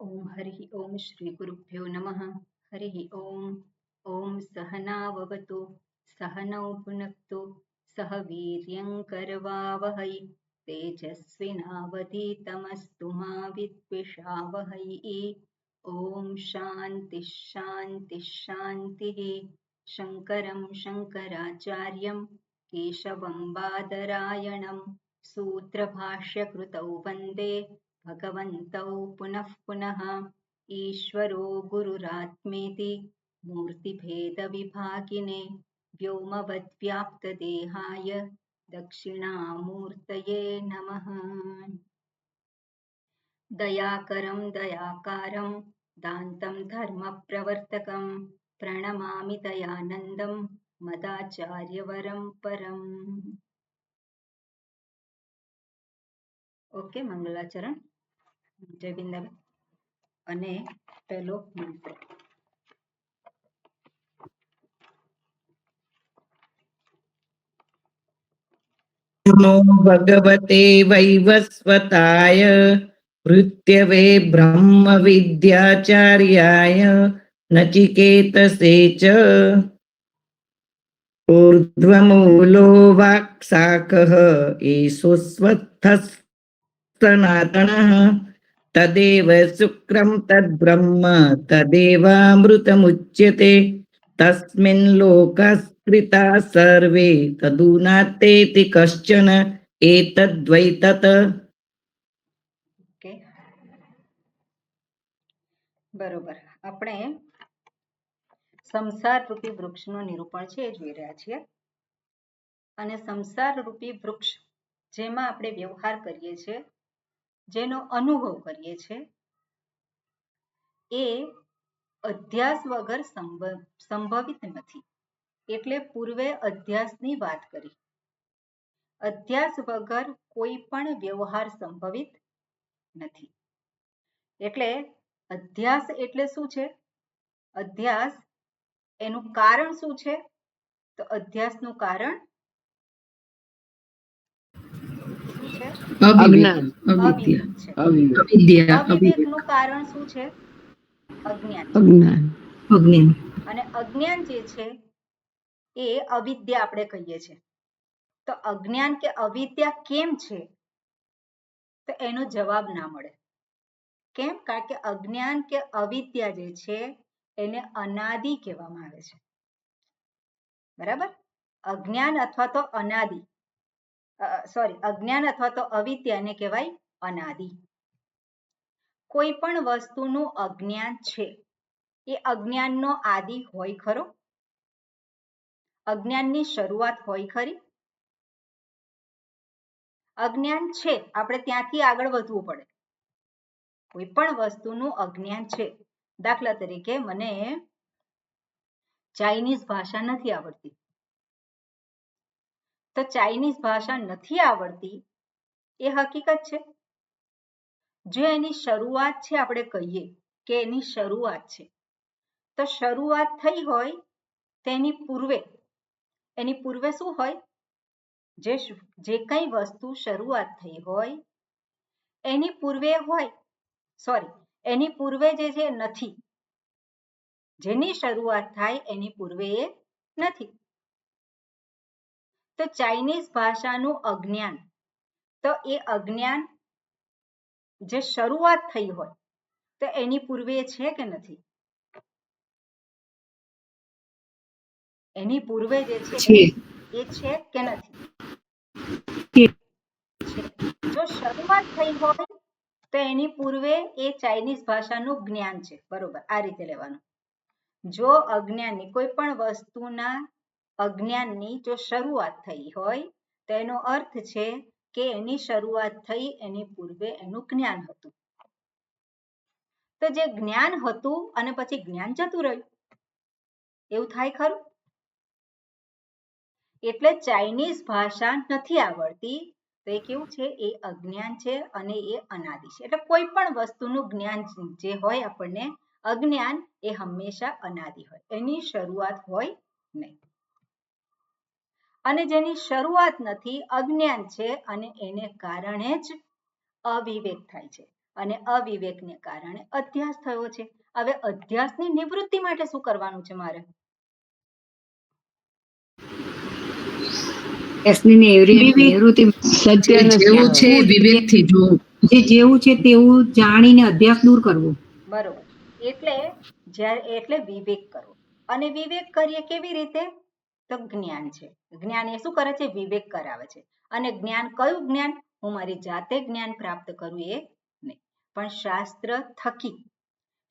ओम हरि ओम श्री गुरुभ्यो नमः। हरि ओम। ओम सहनाववतु सहनौ भुनक्तु सह वीर्यं करवावहै तेजस्विनावधीतमस्तु मा विद्विषावहै। ओम शांति शांति शांतिः। शंकरं शंकराचार्यं केशवं बादरायणं सूत्रभाष्यकृतौ वन्दे भगवन्तौ पुनः पुनः। ईश्वरो गुरुरात्मेति मूर्तिभेदविभागिने व्योमवद्व्याप्तदेहाय दक्षिणामूर्तये नमः। दयाकरं दयाकारं दान्तं धर्मप्रवर्तकं प्रणमामि दयानन्दं मदाचार्यवरं परम्। ओके, मंगलाचरण जय बिंदाबेन અને પહેલો મંત્ર। नमो भगवते वैवस्वताय भृत्यवे ब्रह्म विद्याचार्याय नचिकेतसे च ऊर्ध्वमूलो वाक्शाकः ईशुस्वत्थः सनातनः तदेव शुक्रं तद्ब्रह्म तदेवामृतमुच्यते तस्मिन् लोकस्कृता सर्वे तदुनातेति कश्चन एतद्वै तत्। ઓકે, બરોબર। આપણે સંસાર રૂપી વૃક્ષનું નિરૂપણ છે એ જોઈ રહ્યા છીએ અને સંસાર રૂપી વૃક્ષ જેમાં આપણે વ્યવહાર કરીએ છીએ, જેનો અનુભવ કરીએ છીએ, એ અધ્યાસ વગર સંભવિત નથી। એટલે પૂર્વે અધ્યાસની વાત કરી। અધ્યાસ વગર કોઈ પણ વ્યવહાર સંભવિત નથી। એટલે અધ્યાસ એટલે શું છે? અધ્યાસ એનું કારણ શું છે? તો અધ્યાસનું કારણ શું છે? અજ્ઞાન, અવિવેક છે। અવિદ્યા, અવિવેકનું કારણ શું છે? અજ્ઞાન। અને અજ્ઞાન જે છે એ અવિદ્યા આપણે કહીએ છીએ। તો અજ્ઞાન કે અવિદ્યા કેમ છે? તો એનો જવાબ ના મળે। કેમ? કારણ કે અજ્ઞાન કે અવિદ્યા જે છે એને અનાદિ કહેવામાં આવે છે। બરાબર? અજ્ઞાન અથવા તો અનાદિ, અજ્ઞાન અથવા તો અવિદ્યાને કહેવાય અનાદિ। કોઈ પણ વસ્તુનું અજ્ઞાન છે એ અજ્ઞાનનો આદિ હોય ખરો? અજ્ઞાનની શરૂઆત હોય ખરી? અજ્ઞાન છે, આપણે ત્યાંથી આગળ વધવું પડે। કોઈ પણ વસ્તુનું અજ્ઞાન છે, દાખલા તરીકે મને ચાઇનીઝ ભાષા નથી આવડતી, તો ચાઇનીઝ ભાષા નથી આવડતી એ હકીકત છે। જો એની શરૂઆત છે, આપણે કહીએ કે એની શરૂઆત છે, તો શરૂઆત થઈ હોય તેની પૂર્વે શું હોય? જે કઈ વસ્તુ શરૂઆત થઈ હોય એની પૂર્વે હોય, એની પૂર્વે જે છે નથી। જેની શરૂઆત થાય એની પૂર્વે એ નથી। તો ચાઇનીઝ ભાષાનું અજ્ઞાન, તો એ અજ્ઞાન જે શરૂઆત થઈ હોય તો એની પૂર્વે છે કે નથી? એની પૂર્વે જે છે એ છે કે નથી? છે। જો શરૂઆત થઈ હોય તો એની પૂર્વે એ ચાઇનીઝ ભાષાનું જ્ઞાન છે। બરોબર, આ રીતે લેવાનું। જો અજ્ઞાનની કોઈ પણ વસ્તુના અજ્ઞાનની જો શરૂઆત થઈ હોય તો એનો અર્થ છે કે એની શરૂઆત થઈ એની પૂર્વે એનું જ્ઞાન હતું। તો જે જ્ઞાન હતું અને પછી જ્ઞાન જતું રહ્યું, એવું થાય ખરું? એટલે ચાઇનીઝ ભાષા નથી આવડતી તો એ કેવું છે? એ અજ્ઞાન છે અને એ અનાદિ છે। એટલે કોઈ પણ વસ્તુનું જ્ઞાન જે હોય આપણને અજ્ઞાન, એ હંમેશા અનાદિ હોય, એની શરૂઆત હોય નહીં। અને જેની શરૂઆત નથી, અજ્ઞાન છે, અને એને કારણે જ અવિવેક થાય છે। અને અવિવેકને કારણે અધ્યાસ થયો છે. હવે અધ્યાસની નિવૃત્તિ માટે શું કરવાનું છે મારે? જેવું છે વિવેકથી જોવું, જે જેવું છે તેવું જાણીને અધ્યાસ દૂર કરવો. બરોબર. એટલે વિવેક કરવો. અને વિવેક કરીએ કેવી રીતે? તો જ્ઞાન છે. જ્ઞાન એ શું કરે છે? વિવેક કરાવે છે. અને જ્ઞાન કયું જ્ઞાન? હું મારી જાતે જ્ઞાન પ્રાપ્ત કરું એ નહીં, પણ શાસ્ત્ર થકી,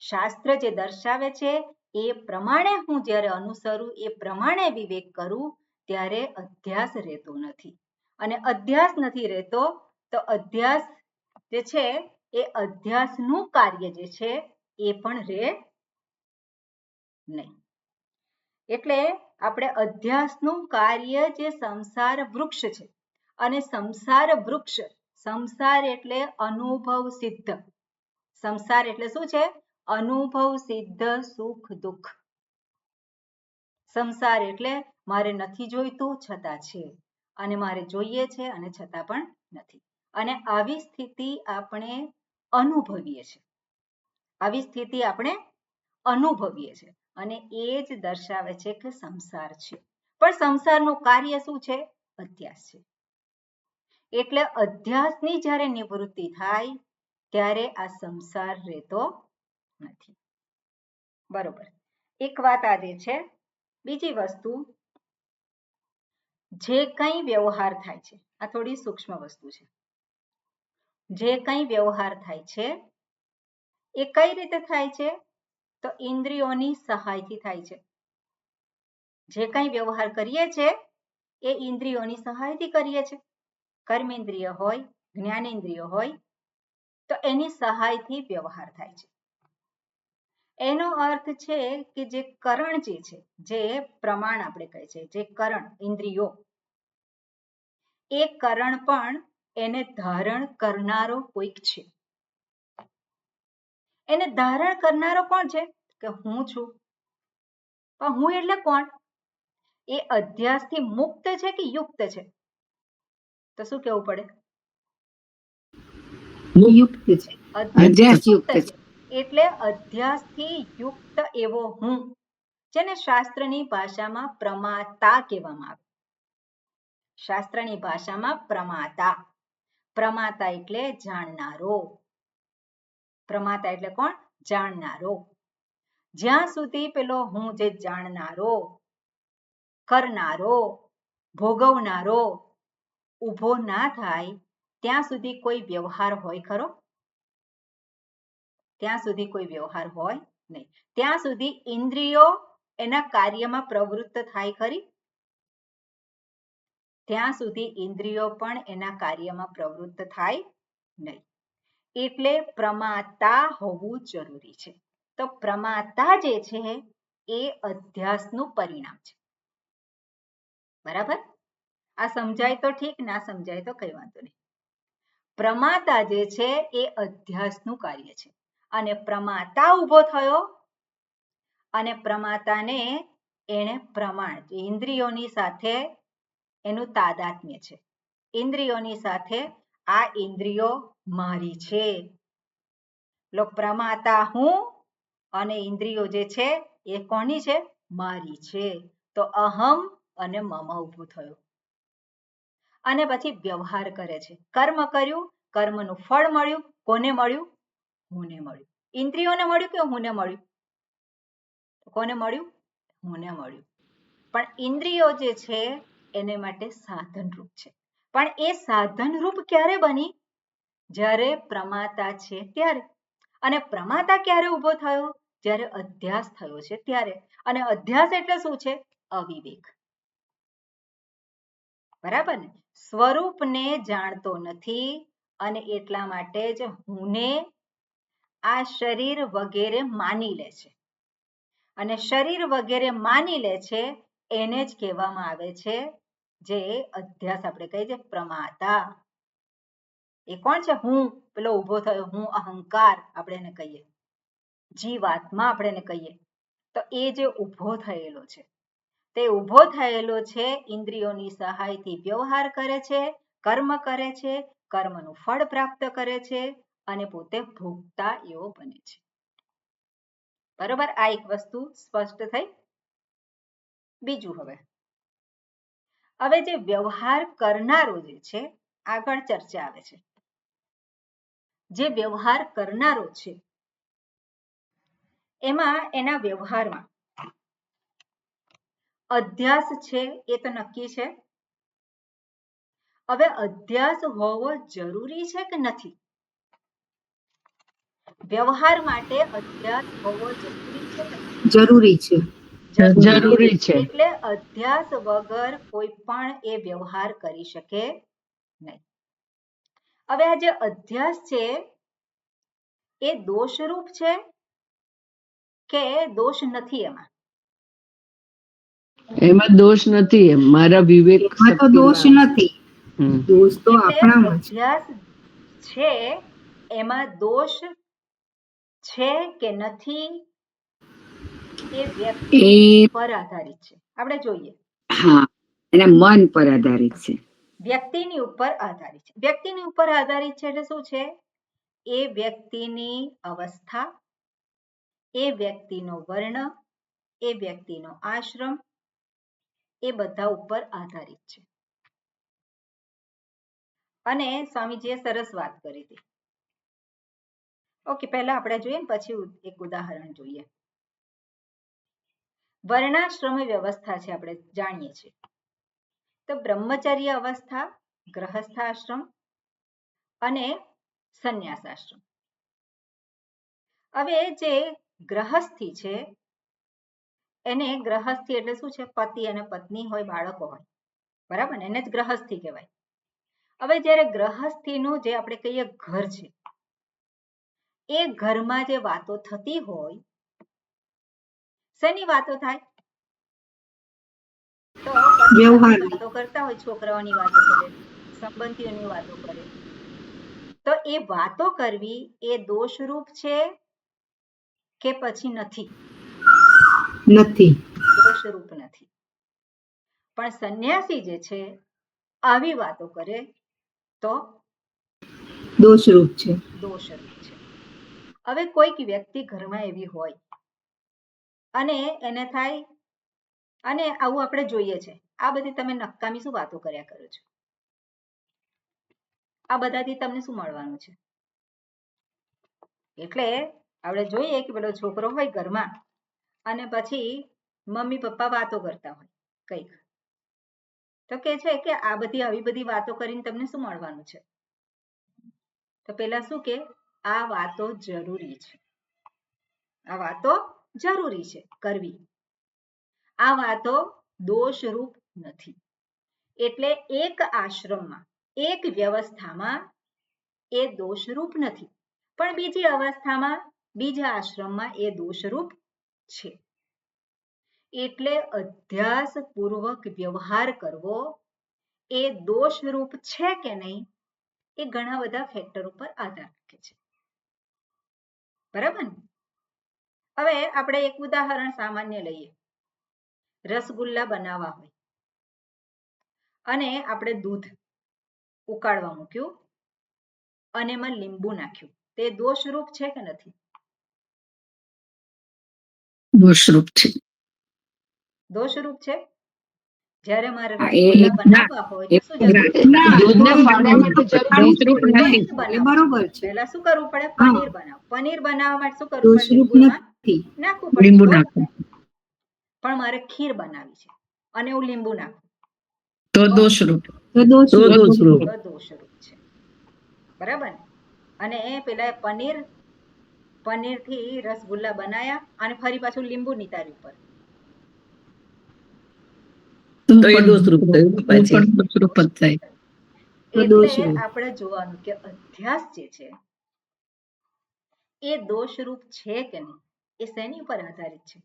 શાસ્ત્ર જે દર્શાવે છે એ પ્રમાણે હું જ્યારે અનુસરું, એ પ્રમાણે વિવેક કરું, ત્યારે અધ્યાસ રહેતો નથી. અને અધ્યાસ નથી રહેતો તો અધ્યાસ જે છે એ અધ્યાસનું કાર્ય જે છે એ પણ રહે નહીં. એટલે આપણે અધ્યાસનું કાર્ય જે સંસાર વૃક્ષ છે, અને સંસાર વૃક્ષ, સંસાર એટલે અનુભવ સિદ્ધ, સંસાર એટલે શું છે? અનુભવ સિદ્ધ સુખ દુઃખ. સંસાર એટલે મારે નથી જોઈતું છતાં છે, અને મારે જોઈએ છે અને છતાં પણ નથી. અને આવી સ્થિતિ આપણે અનુભવીએ છીએ, આવી સ્થિતિ આપણે અનુભવીએ છીએ, અને એ જ દર્શાવે છે કે સંસાર છે. પણ સંસારનું કાર્ય શું છે? અધ્યાસ છે. એટલે અધ્યાસની જ્યારે નિવૃત્તિ થાય ત્યારે આ સંસાર રહેતો નથી. બરોબર. એક વાત આ જે છે. બીજી વસ્તુ, જે કંઈ વ્યવહાર થાય છે, આ થોડી સૂક્ષ્મ વસ્તુ છે. જે કંઈ વ્યવહાર થાય છે એ કઈ રીતે થાય છે? તો ઇન્દ્રિયોની સહાયથી થાય છે. જે કંઈ વ્યવહાર કરીએ છીએ એ ઇન્દ્રિયોની સહાયથી કરીએ છીએ. કર્મેન્દ્રિય હોય, જ્ઞાનેન્દ્રિય હોય, તો એની સહાયથી વ્યવહાર થાય છે. એનો અર્થ છે કે જે કરણ જે છે, જે પ્રમાણ આપણે કહે છે, જે કરણ ઇન્દ્રિયો, એ કરણ પણ એને ધારણ કરનારો કોઈક છે. એને ધારણ કરનારો કોણ છે? કે હું છું. પણ હું એટલે કોણ? એ અધ્યાસથી મુક્ત છે કે યુક્ત છે? તો શું કહેવું પડે? યુક્ત છે. અધ્યાસ યુક્ત છે. એટલે અધ્યાસથી યુક્ત એવો હું, જેને શાસ્ત્રની ભાષામાં પ્રમાતા કહેવામાં આવે. શાસ્ત્રની ભાષામાં પ્રમાતા. પ્રમાતા એટલે જાણનારો. પ્રમાતા એટલે કોણ? જાણનારો. જ્યાં સુધી પેલો હું જે જાણનારો, કરનારો, ભોગવનારો ઊભો ના થાય ત્યાં સુધી કોઈ વ્યવહાર હોય ખરો? ત્યાં સુધી કોઈ વ્યવહાર હોય નહીં. ત્યાં સુધી ઇન્દ્રિયો એના કાર્યમાં પ્રવૃત્ત થાય ખરી? ત્યાં સુધી ઇન્દ્રિયો પણ એના કાર્યમાં પ્રવૃત્ત થાય નહીં. એટલે પ્રમાતા હોવું જરૂરી છે. તો પ્રમાતા જે છે એ અધ્યાસનું પરિણામ છે. બરાબર? આ સમજાય તો ઠીક, ના સમજાય તો કઈ વાંધો નહીં. પ્રમાતા જે છે એ અધ્યાસનું કાર્ય છે. અને પ્રમાતા ઊભો થયો, અને પ્રમાતાને એને પ્રમાણ, ઇન્દ્રિયોની સાથે એનું તાદાત્મ્ય છે. ઇન્દ્રિયોની સાથે આ ઇન્દ્રિયો મારી છે. પ્રમાતા હું અને ઇન્દ્રિયો જે છે એ કોની છે? મારી છે. તો અહમ અને મમ ઊભો થયો. અને પછી વ્યવહાર કરે છે. કર્મ કર્યું, કર્મનું ફળ મળ્યું. કોને મળ્યું? હુંને મળ્યું. ઇન્દ્રિયોને મળ્યું કે હુંને મળ્યું? કોને મળ્યું? હુંને મળ્યું. પણ ઇન્દ્રિયો જે છે એને માટે સાધનરૂપ છે. પણ એ સાધનરૂપ ક્યારે બની? જ્યારે પ્રમાતા છે ત્યારે. અને પ્રમાતા ક્યારે ઊભો થયો? જ્યારે અધ્યાસ થયો છે ત્યારે. અને અધ્યાસ એટલે શું છે? અવિવેક. બરાબર ને? સ્વરૂપને જાણતો નથી, અને એટલા માટે જ હુંને આ શરીર વગેરે માની લે છે. અને શરીર વગેરે માની લે છે એને જ કહેવામાં આવે છે જે અધ્યાસ આપણે કહીએ છીએ પ્રમાતા. એ કોણ છે? હું. પેલો ઊભો થયો હું, અહંકાર આપણે એને કહીએ, જીવાત્મા આપણે એને કહીએ. તો એ જે ઊભો થયેલો છે, તે ઊભો થયેલો છે ઇન્દ્રિયોની સહાયથી વ્યવહાર કરે છે, કર્મ કરે છે, કર્મનું ફળ પ્રાપ્ત કરે છે, અને પોતે ભોગતા એવો બને છે. બરોબર, આ એક વસ્તુ સ્પષ્ટ થઈ. બીજું, હવે જે વ્યવહાર કરનારો જે છે, આગળ ચર્ચા આવે છે. જે વ્યવહાર કરનારો છે એમાં એના વ્યવહારમાં અધ્યાસ છે એ તો નક્કી છે. હવે અધ્યાસ હોવો જરૂરી છે કે નથી? વ્યવહાર માટે અધ્યાસ હોવો જરૂરી છે કે નથી? જરૂરી છે. જરૂરી છે. એટલે અધ્યાસ વગર કોઈ પણ એ વ્યવહાર કરી શકે નહીં. હવે આ જે અધ્યાસ છે એ દોષરૂપ છે કે દોષ નથી? એમાં દોષ નથી. એમ મારા વિવેક એમાં તો દોષ નથી. દોષ તો આપણામાં છે. અધ્યાસ છે એમાં દોષ છે કે નથી એ વ્યક્તિ પર આધારિત છે. આપણે જોઈએ. હા, એના મન પર આધારિત છે. વ્યક્તિની ઉપર આધારિત છે. વ્યક્તિની ઉપર આધારિત છે એટલે શું છે? એ વ્યક્તિની અવસ્થા, એ વ્યક્તિનો વર્ણ, એ વ્યક્તિનો આશ્રમ, એ બધા ઉપર આધારિત છે. અને સ્વામીજીએ સરસ વાત કરી હતી. ઓકે, પહેલા આપણે જોઈએ પછી એક ઉદાહરણ જોઈએ. વર્ણાશ્રમ વ્યવસ્થા છે, આપણે જાણીએ છીએ. તો બ્રહ્મચર્ય અવસ્થા, ગ્રહસ્થાશ્રમ અને સંન્યાસાશ્રમ. હવે જે ગ્રહસ્થી છે એને ગ્રહસ્થી એટલે શું છે? પતિ અને પત્ની હોય, બાળકો હોય, બરાબર ને? એને જ ગ્રહસ્થી કહેવાય. હવે જ્યારે ગ્રહસ્થીનું જે આપણે કહીએ ઘર છે, એ ઘરમાં જે વાતો થતી હોય, શેની વાતો થાય? તો વાતો કરતા હોય, છોકરાઓની વાતો કરે, સંબંધીઓની વાતો કરે. તો એ વાતો કરવી એ દોષરૂપ છે કે પછી નથી? નથી. દોષરૂપ નથી. પણ સંન્યાસી જે છે આવી વાતો કરે તો દોષરૂપ છે. દોષરૂપ છે. હવે કોઈક વ્યક્તિ ઘરમાં એવી હોય અને એને થાય, અને આવું આપણે જોઈએ છે, આ બધી તમે નકામી શું વાતો કર્યા કરો છો? આ બધાથી તમને શું મળવાનું છે? એટલે આપણે જોઈએ કે પેલો છોકરો હોય ઘરમાં અને પછી મમ્મી પપ્પા વાતો કરતા હોય કંઈક, તો કે છે કે આ બધી આવી બધી વાતો કરીને તમને શું મળવાનું છે? તો પેલા શું કે આ વાતો જરૂરી છે, આ વાતો જરૂરી છે કરવી, આ વાતો દોષરૂપ નથી. એટલે એક આશ્રમમાં, એક વ્યવસ્થામાં એ દોષરૂપ નથી, પણ બીજી અવસ્થામાં, બીજા આશ્રમમાં એ દોષરૂપ છે. એટલે અધ્યાસ પૂર્વક વ્યવહાર કરવો એ દોષરૂપ છે કે નહીં એ ઘણા બધા ફેક્ટર ઉપર આધાર રાખે છે. બરાબર ને? હવે આપણે એક ઉદાહરણ સામાન્ય લઈએ. રસગુલ્લા બનાવવા હોય અને આપણે દૂધ ઉકાળવા મૂક્યું અને એમાં લીંબુ નાખ્યું, તે દોષરૂપ છે કે નથી? દોષરૂપ છે. દોષરૂપ છે. જ્યારે મારે રસગુલ્લા બનાવવા હોય તો શું જરૂર છે? દૂધને ફાડવા માટે દોષરૂપ નથી. બરોબર છે. પહેલા શું કરવું પડે? પનીર બનાવ. પનીર બનાવવા માટે શું કરવું પડે? દોષરૂપ લીંબુમાં નથી. નાખવું પડે. લીંબુ નાખો પણ મારે ખીર બનાવી છે અને હું લીંબુ નાખું તો દોષરૂપ. તો દોષરૂપ. તો દોષરૂપ છે. બરાબર ને? અને એ પેલા પનીરથી રસગુલ્લા બનાયા અને ફરી પાછું લીંબુ નિતાર્યું ઉપર, તો એ દોષરૂપ થયું. પછી દોષરૂપ જ થાય. એટલે આપણે જોવાનું કે અધ્યાસ જે છે એ દોષરૂપ છે કે નહીં એ શેની ઉપર આધારિત છે?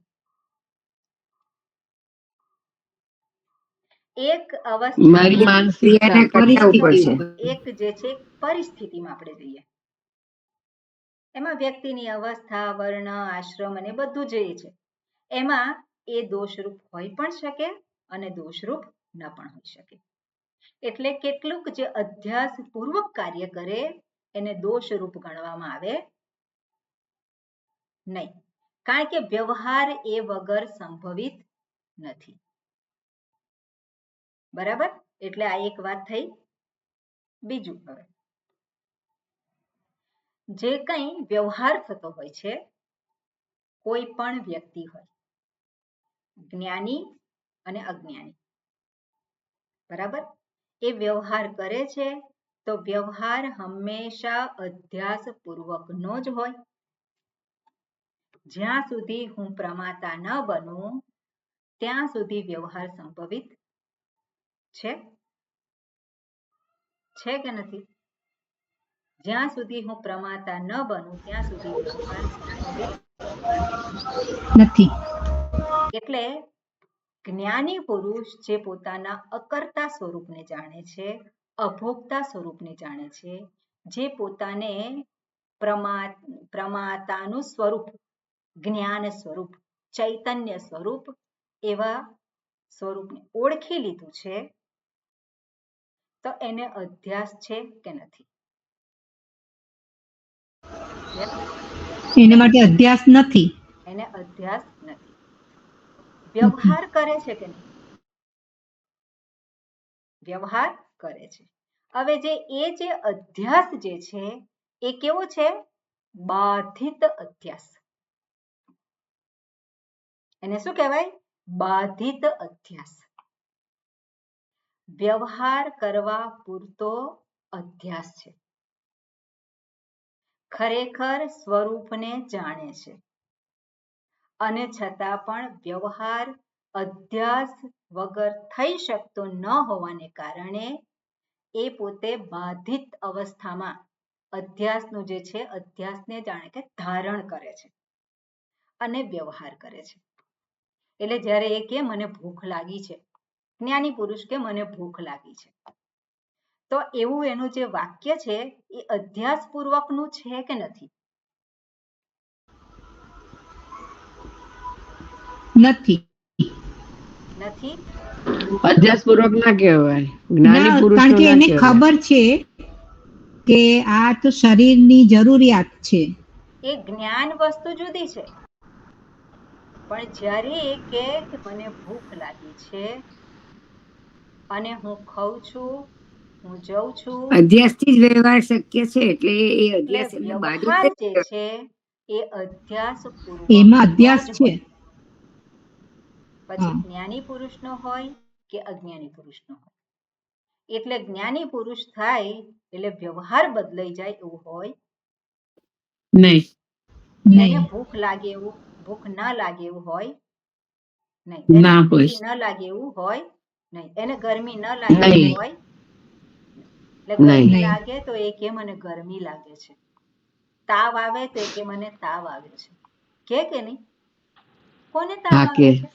એક અવસ્થા, મારી માનસિકતા, એક જે છે પરિસ્થિતિમાં આપણે જોઈએ, એમાં વ્યક્તિની અવસ્થા, વર્ણ, આશ્રમ અને બધું જે છે એમાં એ દોષરૂપ હોઈ પણ શકે અને દોષરૂપ ન પણ હોઈ શકે. એટલે કેટલુંક જે અધ્યાસ પૂર્વક કાર્ય કરે એને દોષ રૂપ ગણવામાં આવે નહીં, કારણ કે વ્યવહાર એ વગર સંભવિત નથી. બરાબર, એટલે આ એક વાત થઈ. બીજું, હવે જે કંઈ વ્યવહાર થતો હોય છે, કોઈ પણ વ્યક્તિ હોય, જ્ઞાની અને અજ્ઞાની, બરાબર, એ વ્યવહાર કરે છે તો વ્યવહાર હંમેશા અધ્યાસ પૂર્વકનો જ હોય. જ્યાં સુધી હું પ્રમાતા ન બનું ત્યાં સુધી વ્યવહાર સંભવિત છે કે નથી? જ્યાં સુધી હું પ્રમાતા ન બનું ત્યાં સુધી વ્યવહાર સંભવિત નથી. એટલે જ્ઞાની પુરુષ જે પોતાના અકર્તા સ્વરૂપને જાણે છે, અભોગતા સ્વરૂપને જાણે છે, જે પોતાને પ્રમાતાનું સ્વરૂપ, જ્ઞાન સ્વરૂપ, ચૈતન્ય સ્વરૂપ એવા સ્વરૂપને ઓળખી લીધું છે, તો એને અધ્યાસ છે કે નથી? એના માટે અધ્યાસ નથી. એને અધ્યાસ નથી. વ્યવહાર કરે છે કે નહીં? વ્યવહાર કરે છે. હવે જે અધ્યાસ જે છે એ કેવો છે? બાધિત અધ્યાસ. એને શું કહેવાય? બાધિત અધ્યાસ. વ્યવહાર કરવા પૂરતો અધ્યાસ છે. ખરેખર સ્વરૂપને જાણે છે અને છતાં પણ વ્યવહાર અધ્યાસ વગર થઈ શકતો ન હોવાને કારણે એ પોતે બાધિત અવસ્થામાં અધ્યાસનું જે છે અધ્યાસને જાણે કે ધારણ કરે છે અને વ્યવહાર કરે છે. એટલે જ્યારે એ કે મને ભૂખ લાગી છે, જ્ઞાની પુરુષ કે મને ભૂખ લાગી છે, તો એવું એનું જે વાક્ય છે એ અધ્યાસ પૂર્વકનું છે કે નથી? નથી. નથી. અધ્યાસ પૂર્વક ના કહેવાય, જ્ઞાની પુરુષ કારણ કે એને ખબર છે કે આ તો શરીરની જરૂરિયાત છે. એ જ્ઞાન વસ્તુ જુદી છે, પણ જ્યારે એ કે મને ભૂખ લાગી છે અને હું ખાઉં છું, હું જઉં છું, અધ્યાસથી જ વ્યવહાર શક્ય છે, એટલે એ એટલે અધ્યાસ એમને વ્યવહાર બાધિત જે છે એ અધ્યાસ પૂર્વક એમાં અધ્યાસ છે. પછી જ્ઞાની પુરુષનો હોય કે અજ્ઞાની પુરુષનો હોય. એટલે જ્ઞાની પુરુષ થાય એટલે વ્યવહાર બદલાઈ જાય એવું હોય નહીં. એને ભૂખ લાગે એવું, ભૂખ ન લાગે એવું હોય નહીં. એને ઠંડી ન લાગે એવું હોય નહીં. એને ગરમી ન લાગે એવું હોય. એટલે ગરમી લાગે તો એ કે મને ગરમી લાગે છે, તાવ આવે તો એ કે મને તાવ આવે છે, કે નહીં? કોને તાવ આવે છે?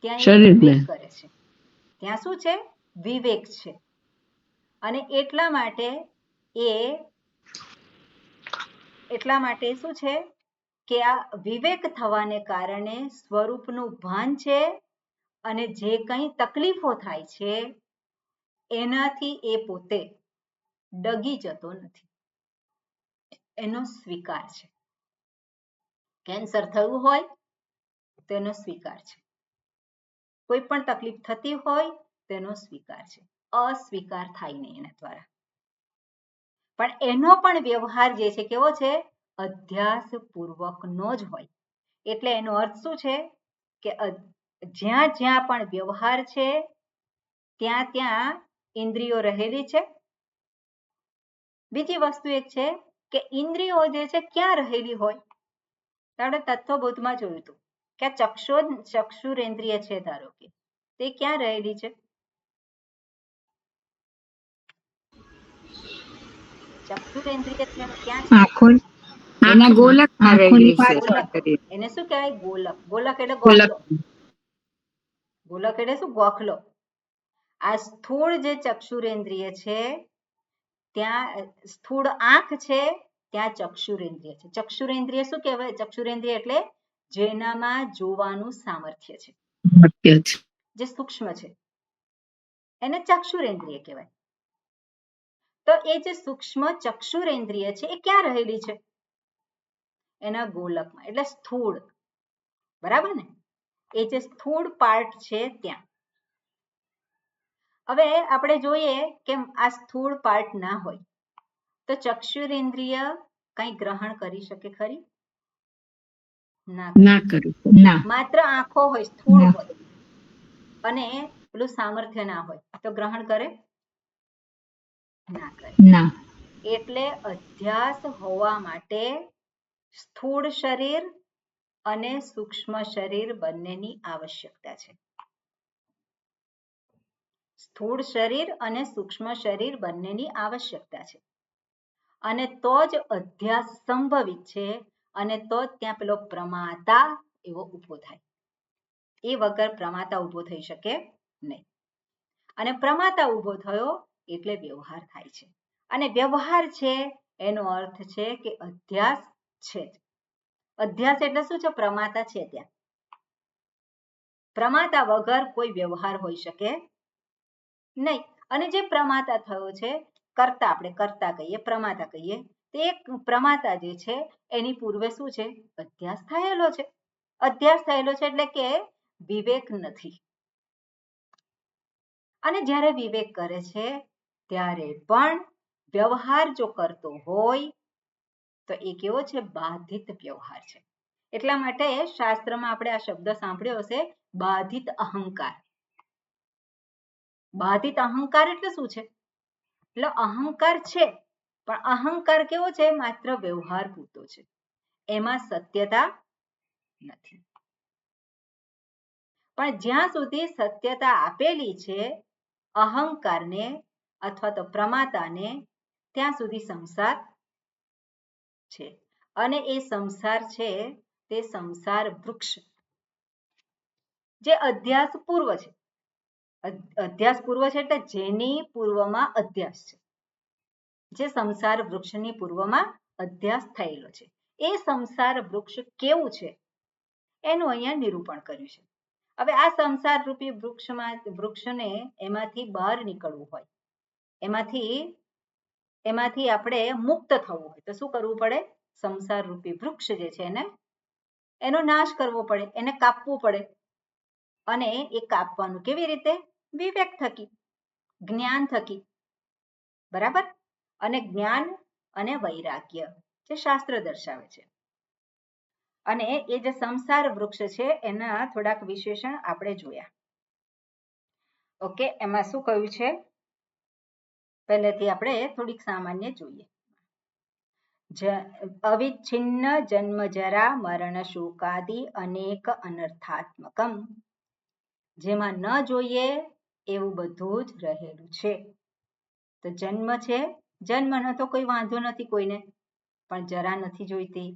ત્યાં એ વિવેક કરે છે. ત્યાં શું છે? વિવેક છે. અને એટલા માટે શું છે કે આ વિવેક થવાને કારણે સ્વરૂપનું ભાન છે અને જે કંઈ તકલીફો થાય છે એનાથી એ પોતે ડગી જતો નથી, એનો સ્વીકાર છે. કેન્સર થયું હોય તો એનો સ્વીકાર છે, કોઈ પણ તકલીફ થતી હોય તેનો સ્વીકાર છે, અસ્વીકાર થાય નહીં એના દ્વારા. પણ એનો પણ વ્યવહાર જે છે કેવો છે? અધ્યાસ પૂર્વકનો જ હોય. એટલે એનો અર્થ શું છે કે જ્યાં જ્યાં પણ વ્યવહાર છે ત્યાં ત્યાં ઇન્દ્રિયો રહેલી છે. બીજી વસ્તુ એક છે કે ઇન્દ્રિયો જે છે ક્યાં રહેલી હોય? આપણે તત્વબોધમાં જોયું હતું કે ચક્ષુરેન્દ્રિય છે, ધારો કે તે ક્યાં રહેલી છે? ચક્ષુરેન્દ્રિય ક્યાં છે? એના ગોલકમાં રહેલી છે. એને શું કહેવાય? ગોલક. ગોલક એટલે ગોખલો. ગોલક એટલે શું? ગોખલો. આ સ્થૂળ જે ચક્ષુરેન્દ્રિય છે ત્યાં સ્થૂળ આંખ છે, ત્યાં ચક્ષુરેન્દ્રિય છે. ચક્ષુરેન્દ્રિય શું કહેવાય? ચક્ષુરેન્દ્રિય એટલે જેનામાં જોવાનું સામર્થ્ય છે, જે સૂક્ષ્મ છે, એને ચક્ષુરેન્દ્રિય કહેવાય. તો એ જે સૂક્ષ્મ ચક્ષુરેન્દ્રિય છે એ ક્યાં રહેલી છે? એના ગોલકમાં, એટલે સ્થૂળ, બરાબર ને? એ જે સ્થૂળ પાર્ટ છે ત્યાં. હવે આપણે જોઈએ કે આ સ્થૂળ પાર્ટ ના હોય તો ચક્ષુરેન્દ્રિય કંઈ ગ્રહણ કરી શકે ખરી? ના કરી. ના. માત્ર આંખો હોય, સ્થૂળ હોય અને પેલું સામર્થ્ય ના હોય તો ગ્રહણ કરે? ના કરે. ના. એટલે અધ્યાસ હોવા માટે સ્થૂળ શરીર અને સૂક્ષ્મ શરીર બંનેની આવશ્યકતા છે. સ્થૂળ શરીર અને સૂક્ષ્મ શરીર બંનેની આવશ્યકતા છે અને તો જ અધ્યાસ સંભવિત છે અને તો જ ત્યાં પેલો પ્રમાતા એવો ઊભો થાય. એ વગર પ્રમાતા ઊભો થઈ શકે નહીં. અને પ્રમાતા ઊભો થયો એટલે વ્યવહાર થાય છે અને વ્યવહાર છે એનો અર્થ છે કે અધ્યાસ છે. અધ્યાસ એટલે શું છે? પ્રમાતા છે ત્યાં. પ્રમાતા વગર કોઈ વ્યવહાર હોઈ શકે નહીં. અને જે પ્રમાતા થયો છે, કર્તા, આપણે કર્તા કહીએ, પ્રમાતા કહીએ, તે પ્રમાતા જે છે એની પૂર્વે શું છે? અધ્યાસ થયેલો છે. અધ્યાસ થયેલો છે એટલે કે વિવેક નથી. અને જ્યારે વિવેક કરે છે ત્યારે પણ વ્યવહાર જો કરતો હોય તો એ કેવો છે? બાધિત વ્યવહાર છે. એટલા માટે શાસ્ત્રમાં આપણે આ શબ્દ સાંભળ્યો હશે, બાધિત અહંકાર. બાધિત અહંકાર એટલે શું છે? એટલે અહંકાર છે પણ અહંકાર કેવો છે? માત્ર વ્યવહાર પૂરતો છે, એમાં સત્યતા નથી. પણ જ્યાં સુધી સત્યતા આપેલી છે અહંકારને અથવા તો પ્રમાતાને, ત્યાં સુધી સંસાર છે. અને એ સંસાર છે તે સંસાર વૃક્ષ જે અધ્યાસ પૂર્વ છે. અધ્યાસ પૂર્વ છે એટલે જેની પૂર્વમાં અધ્યાસ છે. જે સંસાર વૃક્ષની પૂર્વમાં અધ્યાસ થયેલો છે. એ સંસાર વૃક્ષ કેવું છે એનું અહીંયા નિરૂપણ કર્યું છે. હવે આ સંસાર રૂપી વૃક્ષને એમાંથી બહાર નીકળવું હોય, એમાંથી આપણે મુક્ત થવું હોય તો શું કરવું પડે? સંસાર રૂપી વૃક્ષ જે છે એનો નાશ કરવો પડે, એને કાપવું પડે. અને એ કાપવાનું કેવી રીતે? વિવેક થકી, જ્ઞાન થકી, બરાબર? અને જ્ઞાન અને વૈરાગ્ય જે શાસ્ત્ર દર્શાવે છે. અને એ જે સંસાર વૃક્ષ છે એના થોડાક વિશેષણ આપણે જોયા. ઓકે, એમાં શું કહ્યું છે? પહેલેથી આપણે થોડીક સામાન્ય જોઈએ. અવિચ્છિન્ન જન્મ જરા મરણ શોકાદિ અનેક અનર્થાત્મકમ. જેમાં ન જોઈએ એવું બધું જ રહેલું છે. તો જન્મ છે, જન્મનો તો કોઈ વાંધો નથી કોઈને, પણ જરા નથી જોઈતી,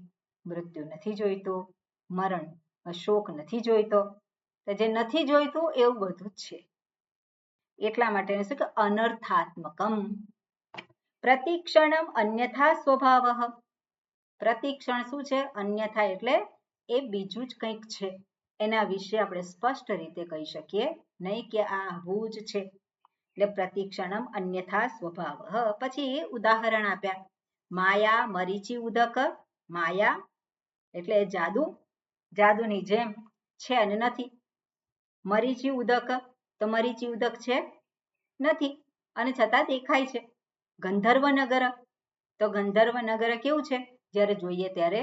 મૃત્યુ નથી જોઈતું, મરણ શોક નથી જોઈતો. તો જે નથી જોઈતું એવું બધું જ છે. એટલા માટે શું કે અનર્થાત્મકમ. પ્રતિક્ષણમ અન્યથા સ્વભાવઃ. પ્રતિક્ષણ શું છે? અન્યથા એટલે એ બીજું જ કંઈક છે. એના વિશે આપણે સ્પષ્ટ રીતે કહી શકીએ નહીં કે આ આવું જ છે. એટલે પ્રતિક્ષણમ અન્યથા સ્વભાવઃ. પછી ઉદાહરણ આપ્યા. માયા મરીચી ઉદક. માયા એટલે જાદુ, જાદુની જેમ છે અને નથી. મરીચી ઉદક, તો મરીચી ઉદક છે નથી અને છતાં દેખાય છે. ગંધર્વ નગર, તો ગંધર્વ નગર કેવું છે? જ્યારે જોઈએ ત્યારે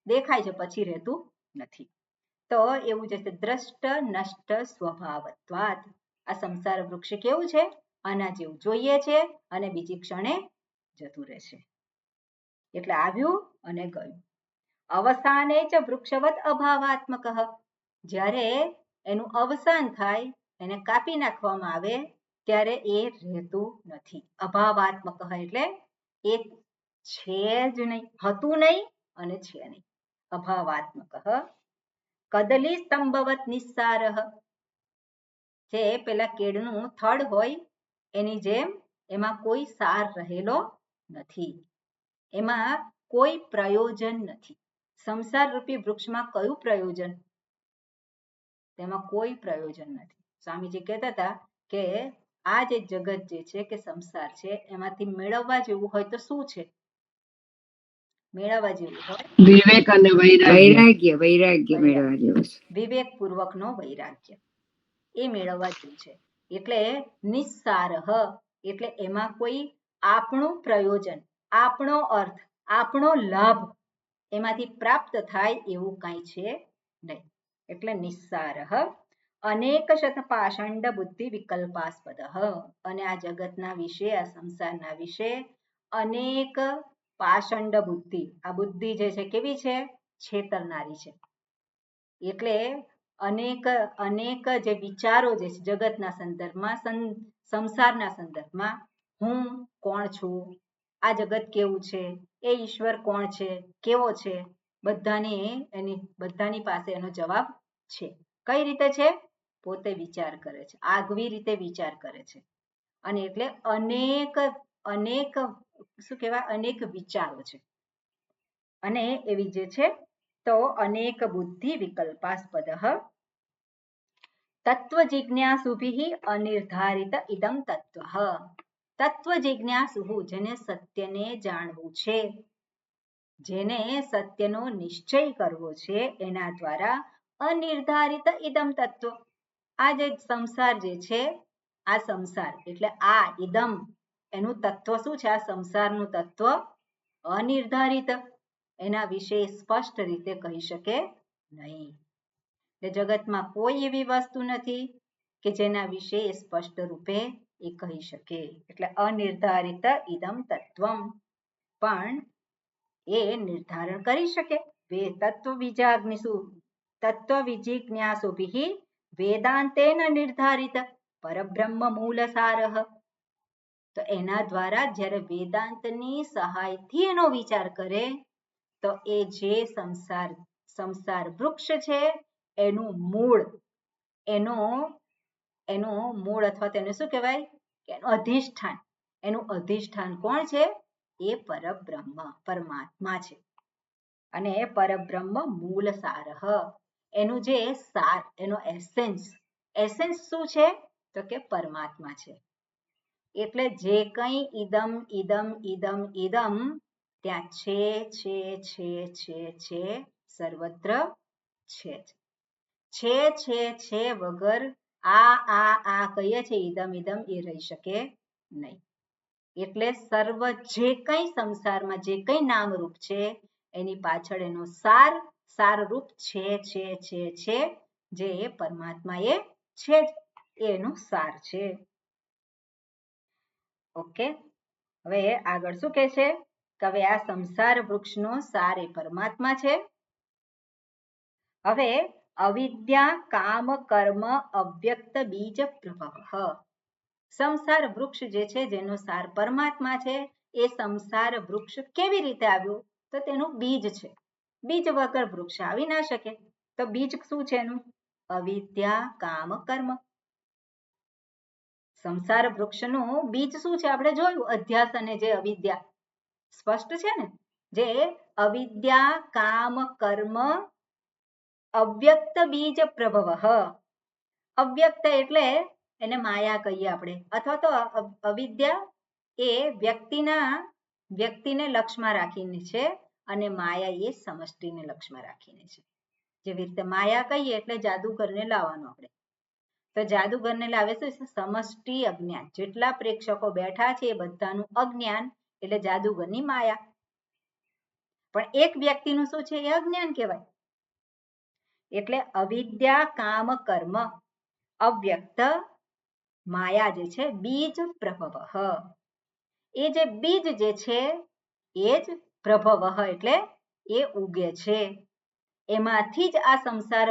દેખાય છે, પછી રહેતું નથી. તો એવું જ છે દ્રષ્ટ નષ્ટ સ્વભાવત્વાત. આ સંસાર વૃક્ષ કેવું છે? આના જેવું જોઈએ છે અને બીજી ક્ષણે જતું રહેશે. એટલે આવ્યું અને ગયું. અવસાને ચ વૃક્ષવત અભાવાત્મક. જ્યારે એનું અવસાન થાય, એને કાપી નાખવામાં આવે ત્યારે એ રહેતું નથી. અભાવાત્મક એટલે એ છે જ નહીં, હતું નહીં અને છે નહીં. અભાવાત્મક. કદલી સ્તંભવત નિસ્સાર. જે પેલા કેળનું થડ હોય એની જેમ એમાં કોઈ સાર રહેલો નથી, એમાં કોઈ પ્રયોજન નથી. સંસાર રૂપી વૃક્ષમાં કયું પ્રયોજન? તેમાં કોઈ પ્રયોજન નથી. સ્વામીજી કહેતા હતા કે આ જે જગત જે છે કે સંસાર છે એમાંથી મેળવવા જેવું હોય તો શું છે? મેળવવા જેવું હોય વિવેક અને વૈરાગ્ય. વૈરાગ્ય મેળવવા જેવું છે. વિવેકપૂર્વકનો વૈરાગ્ય એ મેળવવા જેવું છે. એટલે નિસ્સારહ એટલે એમાં કોઈ આપણું પ્રયોજન, આપણો અર્થ, આપણો લાભ એમાંથી પ્રાપ્ત થાય એવું કાંઈ છે નહીં. એટલે નિસ્સારહ અનેક શત પાષંડ બુદ્ધિ વિકલ્પાસ્પદ. અને આ જગતના વિશે, આ સંસારના વિશે અનેક પાષંડ બુદ્ધિ, આ બુદ્ધિ જે છે કેવી છે? છેતરનારી છે. એટલે અનેક જે વિચારો જે છે જગતના સંદર્ભમાં, સંસારના સંદર્ભમાં, હું કોણ છું, આ જગત કેવું છે, એ ઈશ્વર કોણ છે, કેવો છે, બધાની પાસે એનો જવાબ છે. કઈ રીતે છે? પોતે વિચાર કરે છે, આગવી રીતે વિચાર કરે છે. અને એટલે અનેક શું કહેવાય? અનેક વિચારો છે. અને એવી જે છે તો અનેક બુદ્ધિ વિકલ્પાસ્પદ તત્વ જિજ્ઞાસુભિ અનિર્ધારિત ઇદમ તત્વ. તત્વ જિજ્ઞાસુ જેને સત્યને જાણવું છે, જેને સત્યનો નિશ્ચય કરવો છે, એના દ્વારા અનિર્ધારિત ઇદમ તત્વ, આ જે સંસાર જે છે, આ સંસાર એટલે આ ઇદમ એનું તત્વ શું છે? આ સંસારનું તત્વ અનિર્ધારિત, એના વિશે સ્પષ્ટ રીતે કહી શકે નહીં. એટલે જગતમાં કોઈ એવી વસ્તુ નથી કે જેના વિશે સ્પષ્ટ રૂપે એ કહી શકે. એટલે અનિર્ધારિત ઇદમ તત્વમ, પણ એ નિર્ધારણ કરી શકે. તત્વ વિજિજ્ઞાસુભિ વેદાંતેન નિર્ધારિત પરબ્રહ્મ મૂળ સારહ. તો એના દ્વારા જ્યારે વેદાંતની સહાયથી એનો વિચાર કરે તો એ જે સંસાર વૃક્ષ છે એનું મૂળ, એનું મૂળ અથવા તેને શું કહેવાય? એનું અધિષ્ઠાન, એનું અધિષ્ઠાન કોણ છે? એ પરબ્રહ્મ, પરમાત્મા છે. અને પરબ્રહ્મ મૂળ સારહ, એનું જે સાર, એનો એસેન્સ શું છે? તો કે પરમાત્મા છે. એટલે જે કંઈ ઇદમ ઇદમ ઇદમ ઇદમ ત્યાં છે સર્વત્ર છે વગર આ કહીએ છે ઇદમ ઇદમ એ રહી શકે નહીં. એટલે સર્વ જે કંઈ સંસારમાં જે કંઈ નામરૂપ છે એની પાછળ એનો સારરૂપ છે જે પરમાત્મા એ છે જ, એનું સાર છે. ઓકે, હવે આગળ શું કહે છે કે હવે આ સંસાર વૃક્ષનો સાર એ પરમાત્મા છે. હવે અવિદ્યા કામ કર્મ અવ્યક્ત બીજ પ્રભવ. સંસાર વૃક્ષ જે છે જેનો સાર પરમાત્મા છે, એ સંસાર વૃક્ષ કેવી રીતે આવ્યું? તો તેનું બીજ છે. બીજ વગર વૃક્ષ આવી ના શકે. તો બીજ શું છે એનું? અવિદ્યા કામ કર્મ. સંસાર વૃક્ષનું બીજ શું છે? આપણે જોયું અધ્યાસ અને જે અવિદ્યા સ્પષ્ટ છે ને, જે અવિદ્યા કામ કર્મ અવ્યક્ત બીજ પ્રભવ. અવ્યક્ત એટલે એને માયા કહીએ આપણે, અથવા તો અવિદ્યા એ વ્યક્તિને લક્ષમાં રાખીને છે અને માયા એ સમષ્ટિને લક્ષમાં રાખીને છે. જેવી રીતે માયા કહીએ એટલે જાદુગરને લાવવાનો આપણે, તો જાદુગરને લાવે છે સમષ્ટિ અજ્ઞાન, જેટલા પ્રેક્ષકો બેઠા છે એ બધાનું અજ્ઞાન એટલે જાદુગરની માયા. પણ એક વ્યક્તિનું શું છે? એ અજ્ઞાન કહેવાય. એટલે અવિદ્યા કામ કર્મ અવ્યક્ત માયા જે છે બીજ પ્રભવ. એ જે બીજ જે છે એ જ પ્રભવ એટલે એ ઉગે છે. એમાંથી જ આ સંસાર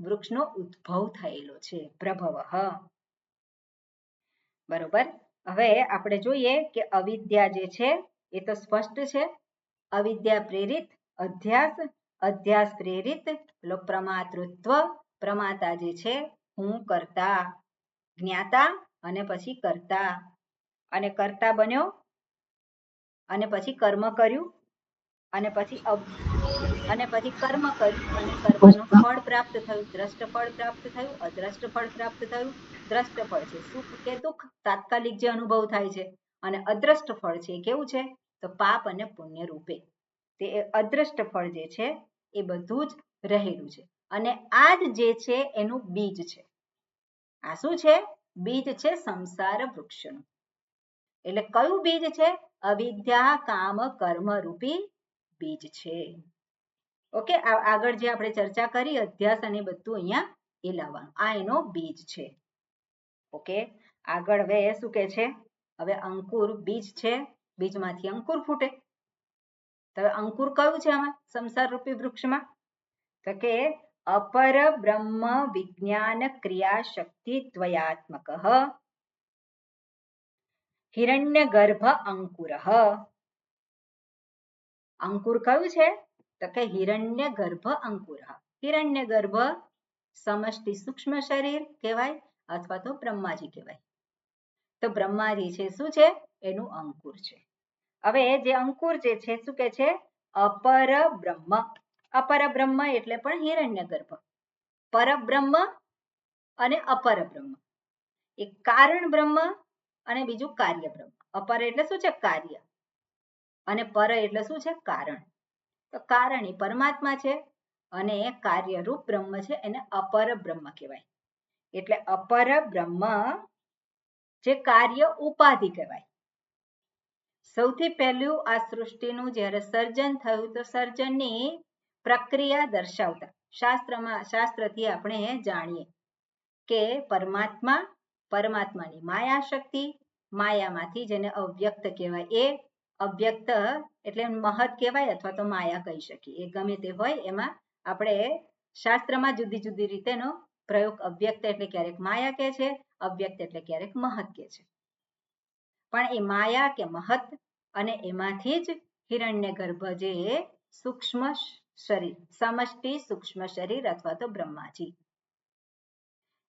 વૃક્ષનો ઉદ્ભવ થયેલો છે, પ્રભવ. બરોબર. હવે આપણે જોઈએ કે અવિદ્યા જે છે એ તો સ્પષ્ટ છે. અવિદ્યા પ્રેરિત અધ્યાસ પ્રેરિત પ્રમાતૃત્વ. પ્રમાતા જે છે હું કરતા, જ્ઞાતા અને પછી કરતા, અને કરતા બન્યો અને પછી કર્મ કર્યું અને પછી કર્મ કર્યું અને કર્મનું ફળ પ્રાપ્ત થયું. દ્રષ્ટ ફળ પ્રાપ્ત થયું, અદ્રષ્ટ ફળ પ્રાપ્ત થયું. દ્રષ્ટ ફળ છે સુખ કે દુઃખ, તાત્કાલિક જે અનુભવ થાય છે, અને અદ્રષ્ટ ફળ છે કેવું છે તો પાપ અને પુણ્ય રૂપે. તે અદ્રષ્ટ ફળ જે છે એ બધું જ રહેલું છે. અને આ જ જે છે એનું બીજ છે. આ શું છે? બીજ છે સંસાર વૃક્ષનું. એટલે કયું બીજ છે? અવિદ્યા કામ કર્મ રૂપી બીજ છે. ઓકે, આગળ જે આપણે ચર્ચા કરી અધ્યાસ અને બધું અહીંયા એ લાવવાનું, આ એનો બીજ છે. ઓકે, આગળ હવે શું કે છે? હવે અંકુર બીજ છે, બીજમાંથી અંકુર ફૂટે. તો અંકુર કયું છે આમાં સંસાર રૂપી વૃક્ષમાં? તો કે અપર બ્રહ્મ વિજ્ઞાન ક્રિયા શક્તિ દ્વયાત્મક હિરણ્ય ગર્ભ અંકુર. અંકુર કયું છે? તો કે હિરણ્ય ગર્ભ અંકુર. હિરણ્ય ગર્ભ સમષ્ટિ સૂક્ષ્મ શરીર કહેવાય અથવા તો બ્રહ્માજી કહેવાય. તો બ્રહ્માજી છે શું છે? એનું અંકુર છે. હવે જે અંકુર જે છે શું કે છે? અપર બ્રહ્મ. અપર બ્રહ્મ એટલે પણ હિરણ્ય ગર્ભ. પરબ્રહ્મ અને અપર બ્રહ્મ. એક કારણ બ્રહ્મ અને બીજું કાર્ય બ્રહ્મ. અપર એટલે શું છે? કાર્ય. અને પર એટલે શું છે? કારણ. તો કારણ એ પરમાત્મા છે અને કાર્યરૂપ બ્રહ્મ છે એને અપર બ્રહ્મ કહેવાય. એટલે અપર બ્રહ્મ જે કાર્ય ઉપાધિ કહેવાય. સૌથી પહેલું આ સૃષ્ટિનું જ્યારે સર્જન થયું તો સર્જનની પ્રક્રિયા દર્શાવતા શાસ્ત્રથી આપણે જાણીએ કે પરમાત્માની માયા શક્તિ, માયામાંથી જેને અવ્યક્ત કહેવાય એ અવ્યક્ત એટલે મહત કહેવાય અથવા તો માયા કહી શકીએ. એ ગમે તે હોય એમાં આપણે શાસ્ત્રમાં જુદી જુદી રીતેનો પ્રયોગ અવ્યક્ત એટલે ક્યારેક માયા કહે છે, અવ્યક્ત એટલે ક્યારેક મહત કહે છે. પણ એ માયા કે મહત અને એમાંથી જ હિરણ્ય ગર્ભ જે સૂક્ષ્મ શરીર, સમષ્ટિ સૂક્ષ્મ શરીર અથવા તો બ્રહ્માજી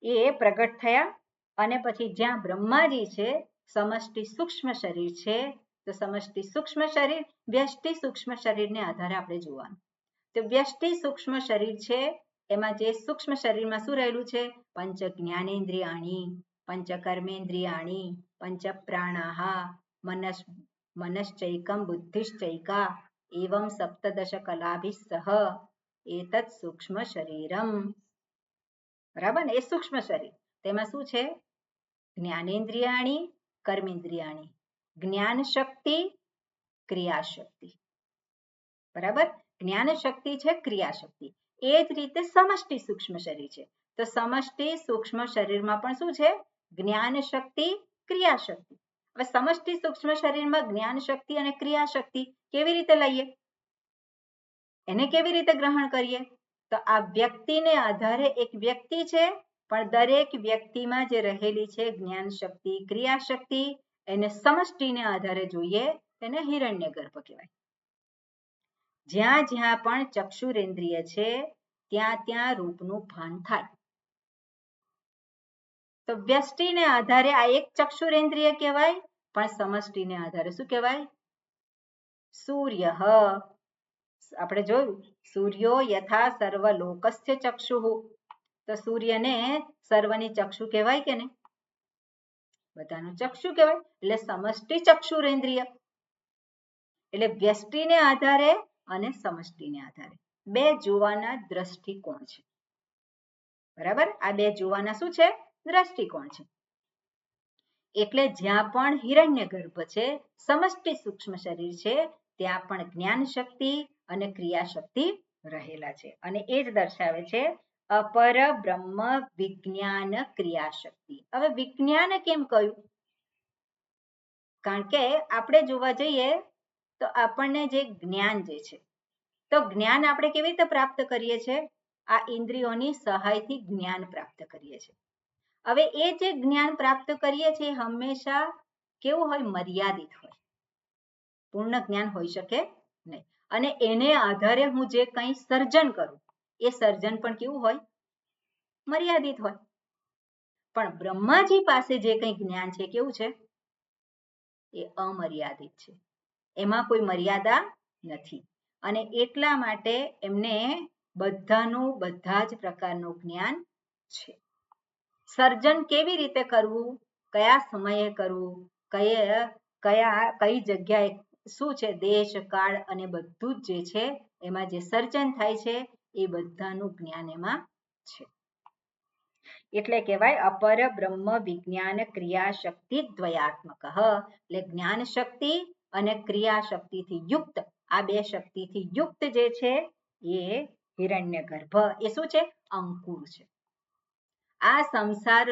એ પ્રગટ થયા. અને પછી જ્યાં બ્રહ્માજી છે સમષ્ટિ સૂક્ષ્મ શરીર છે તો સમષ્ટિ સૂક્ષ્મ શરીર વ્યષ્ટિ સૂક્ષ્મ શરીરને આધારે આપણે જોવાનું. તો વ્યષ્ટિ સૂક્ષ્મ શરીર છે એમાં જે સૂક્ષ્મ શરીરમાં શું રહેલું છે? પંચ જ્ઞાનેન્દ્રિયાણી, પંચ કર્મેન્દ્રિયાણી, પંચ પ્રાણાહ, મનશ્ચૈકમ બુદ્ધિશ્ચૈકા એવમ સપ્તદશ કલાભિઃ સહ એતત સૂક્ષ્મ શરીરમ. બરાબર ને? એ સૂક્ષ્મ શરીર તેમાં શું છે? જ્ઞાનેન્દ્રિયાણી, કર્મેન્દ્રિયાણી, જ્ઞાન શક્તિ, ક્રિયા શક્તિ. બરાબર? જ્ઞાન શક્તિ છે, ક્રિયા શક્તિ. એ જ રીતે સમષ્ટિ સૂક્ષ્મ શરીર છે. તો સમષ્ટિ સૂક્ષ્મ શરીરમાં પણ શું છે? જ્ઞાન શક્તિ, ક્રિયા શક્તિ. હવે સમષ્ટિ સૂક્ષ્મ શરીરમાં જ્ઞાન શક્તિ અને ક્રિયા શક્તિ કેવી રીતે લઈએ? એને કેવી રીતે ગ્રહણ કરીએ? તો આ વ્યક્તિને આધારે એક વ્યક્તિ છે પણ દરેક વ્યક્તિમાં જે રહેલી છે જ્ઞાન શક્તિ, ક્રિયા શક્તિ એને સમષ્ટિને આધારે જોઈએ તેને હિરણ્ય ગર્ભ કહેવાય. જ્યાં જ્યાં પણ ચક્ષુરેન્દ્રિય છે ત્યાં ત્યાં રૂપનું ભાન થાય. તો વ્યષ્ટિને આધારે આ એક ચક્ષુરેન્દ્રિય કહેવાય પણ સમષ્ટિને આધારે શું કહેવાય? સૂર્ય. આપણે જોયું સૂર્યો યથા સર્વલોકસ્ય ચક્ષુઃ. તો સૂર્યને સર્વની ચક્ષુ કહેવાય કે નહીં? બધાનું ચક્ષુ કહેવાય. એટલે સમષ્ટિ ચક્ષુરેન્દ્રિય. એટલે વ્યષ્ટિને આધારે અને સમષ્ટિને આધારે બે જોવાના દ્રષ્ટિકોણ છે. બરાબર? આ બે જોવાના શું છે? દ્રષ્ટિકોણ છે. એટલે જ્યાં પણ હિરણ્ય ગર્ભ છે, સમષ્ટિ સૂક્ષ્મ શરીર છે, ત્યાં પણ જ્ઞાન શક્તિ અને ક્રિયા શક્તિ રહેલા છે. અને એ જ દર્શાવે છે અપર બ્રહ્મ વિજ્ઞાન ક્રિયા શક્તિ. હવે વિજ્ઞાન કેમ કહ્યું? કારણ કે આપણે જોવા જઈએ તો આપણને જે જ્ઞાન જે છે તો જ્ઞાન આપણે કેવી રીતે પ્રાપ્ત કરીએ છીએ? આ ઇન્દ્રિયોની સહાયથી જ્ઞાન પ્રાપ્ત કરીએ છીએ. હવે એ જે જ્ઞાન પ્રાપ્ત કરીએ છીએ હંમેશા કેવું હોય? મર્યાદિત હોય. પૂર્ણ જ્ઞાન હોઈ શકે નહીં. અને એને આધારે હું જે કંઈ સર્જન કરું એ સર્જન પણ કેવું હોય? મર્યાદિત હોય. પણ બ્રહ્માજી પાસે જે કંઈ જ્ઞાન છે કેવું છે? એ અમર્યાદિત છે. એમાં કોઈ મર્યાદા નથી. અને એટલા માટે એમને બધા જ પ્રકારનું જ્ઞાન છે. સર્જન કેવી રીતે કરવું, કયા સમયે કરવું, કઈ જગ્યાએ શું છે, દેશ કાળ અને બધું જ જે છે એમાં જે સર્જન થાય છે એ બધાનું જ્ઞાન એમાં છે. એટલે કહેવાય અપર બ્રહ્મ વિજ્ઞાન ક્રિયા શક્તિ દ્વયાત્મક. એટલે જ્ઞાન શક્તિ અને ક્રિયા શક્તિથી યુક્ત, આ બે શક્તિથી યુક્ત જે છે એ હિરણ્યગર્ભ, એ શું છે, અંકુર છે. આ સંસાર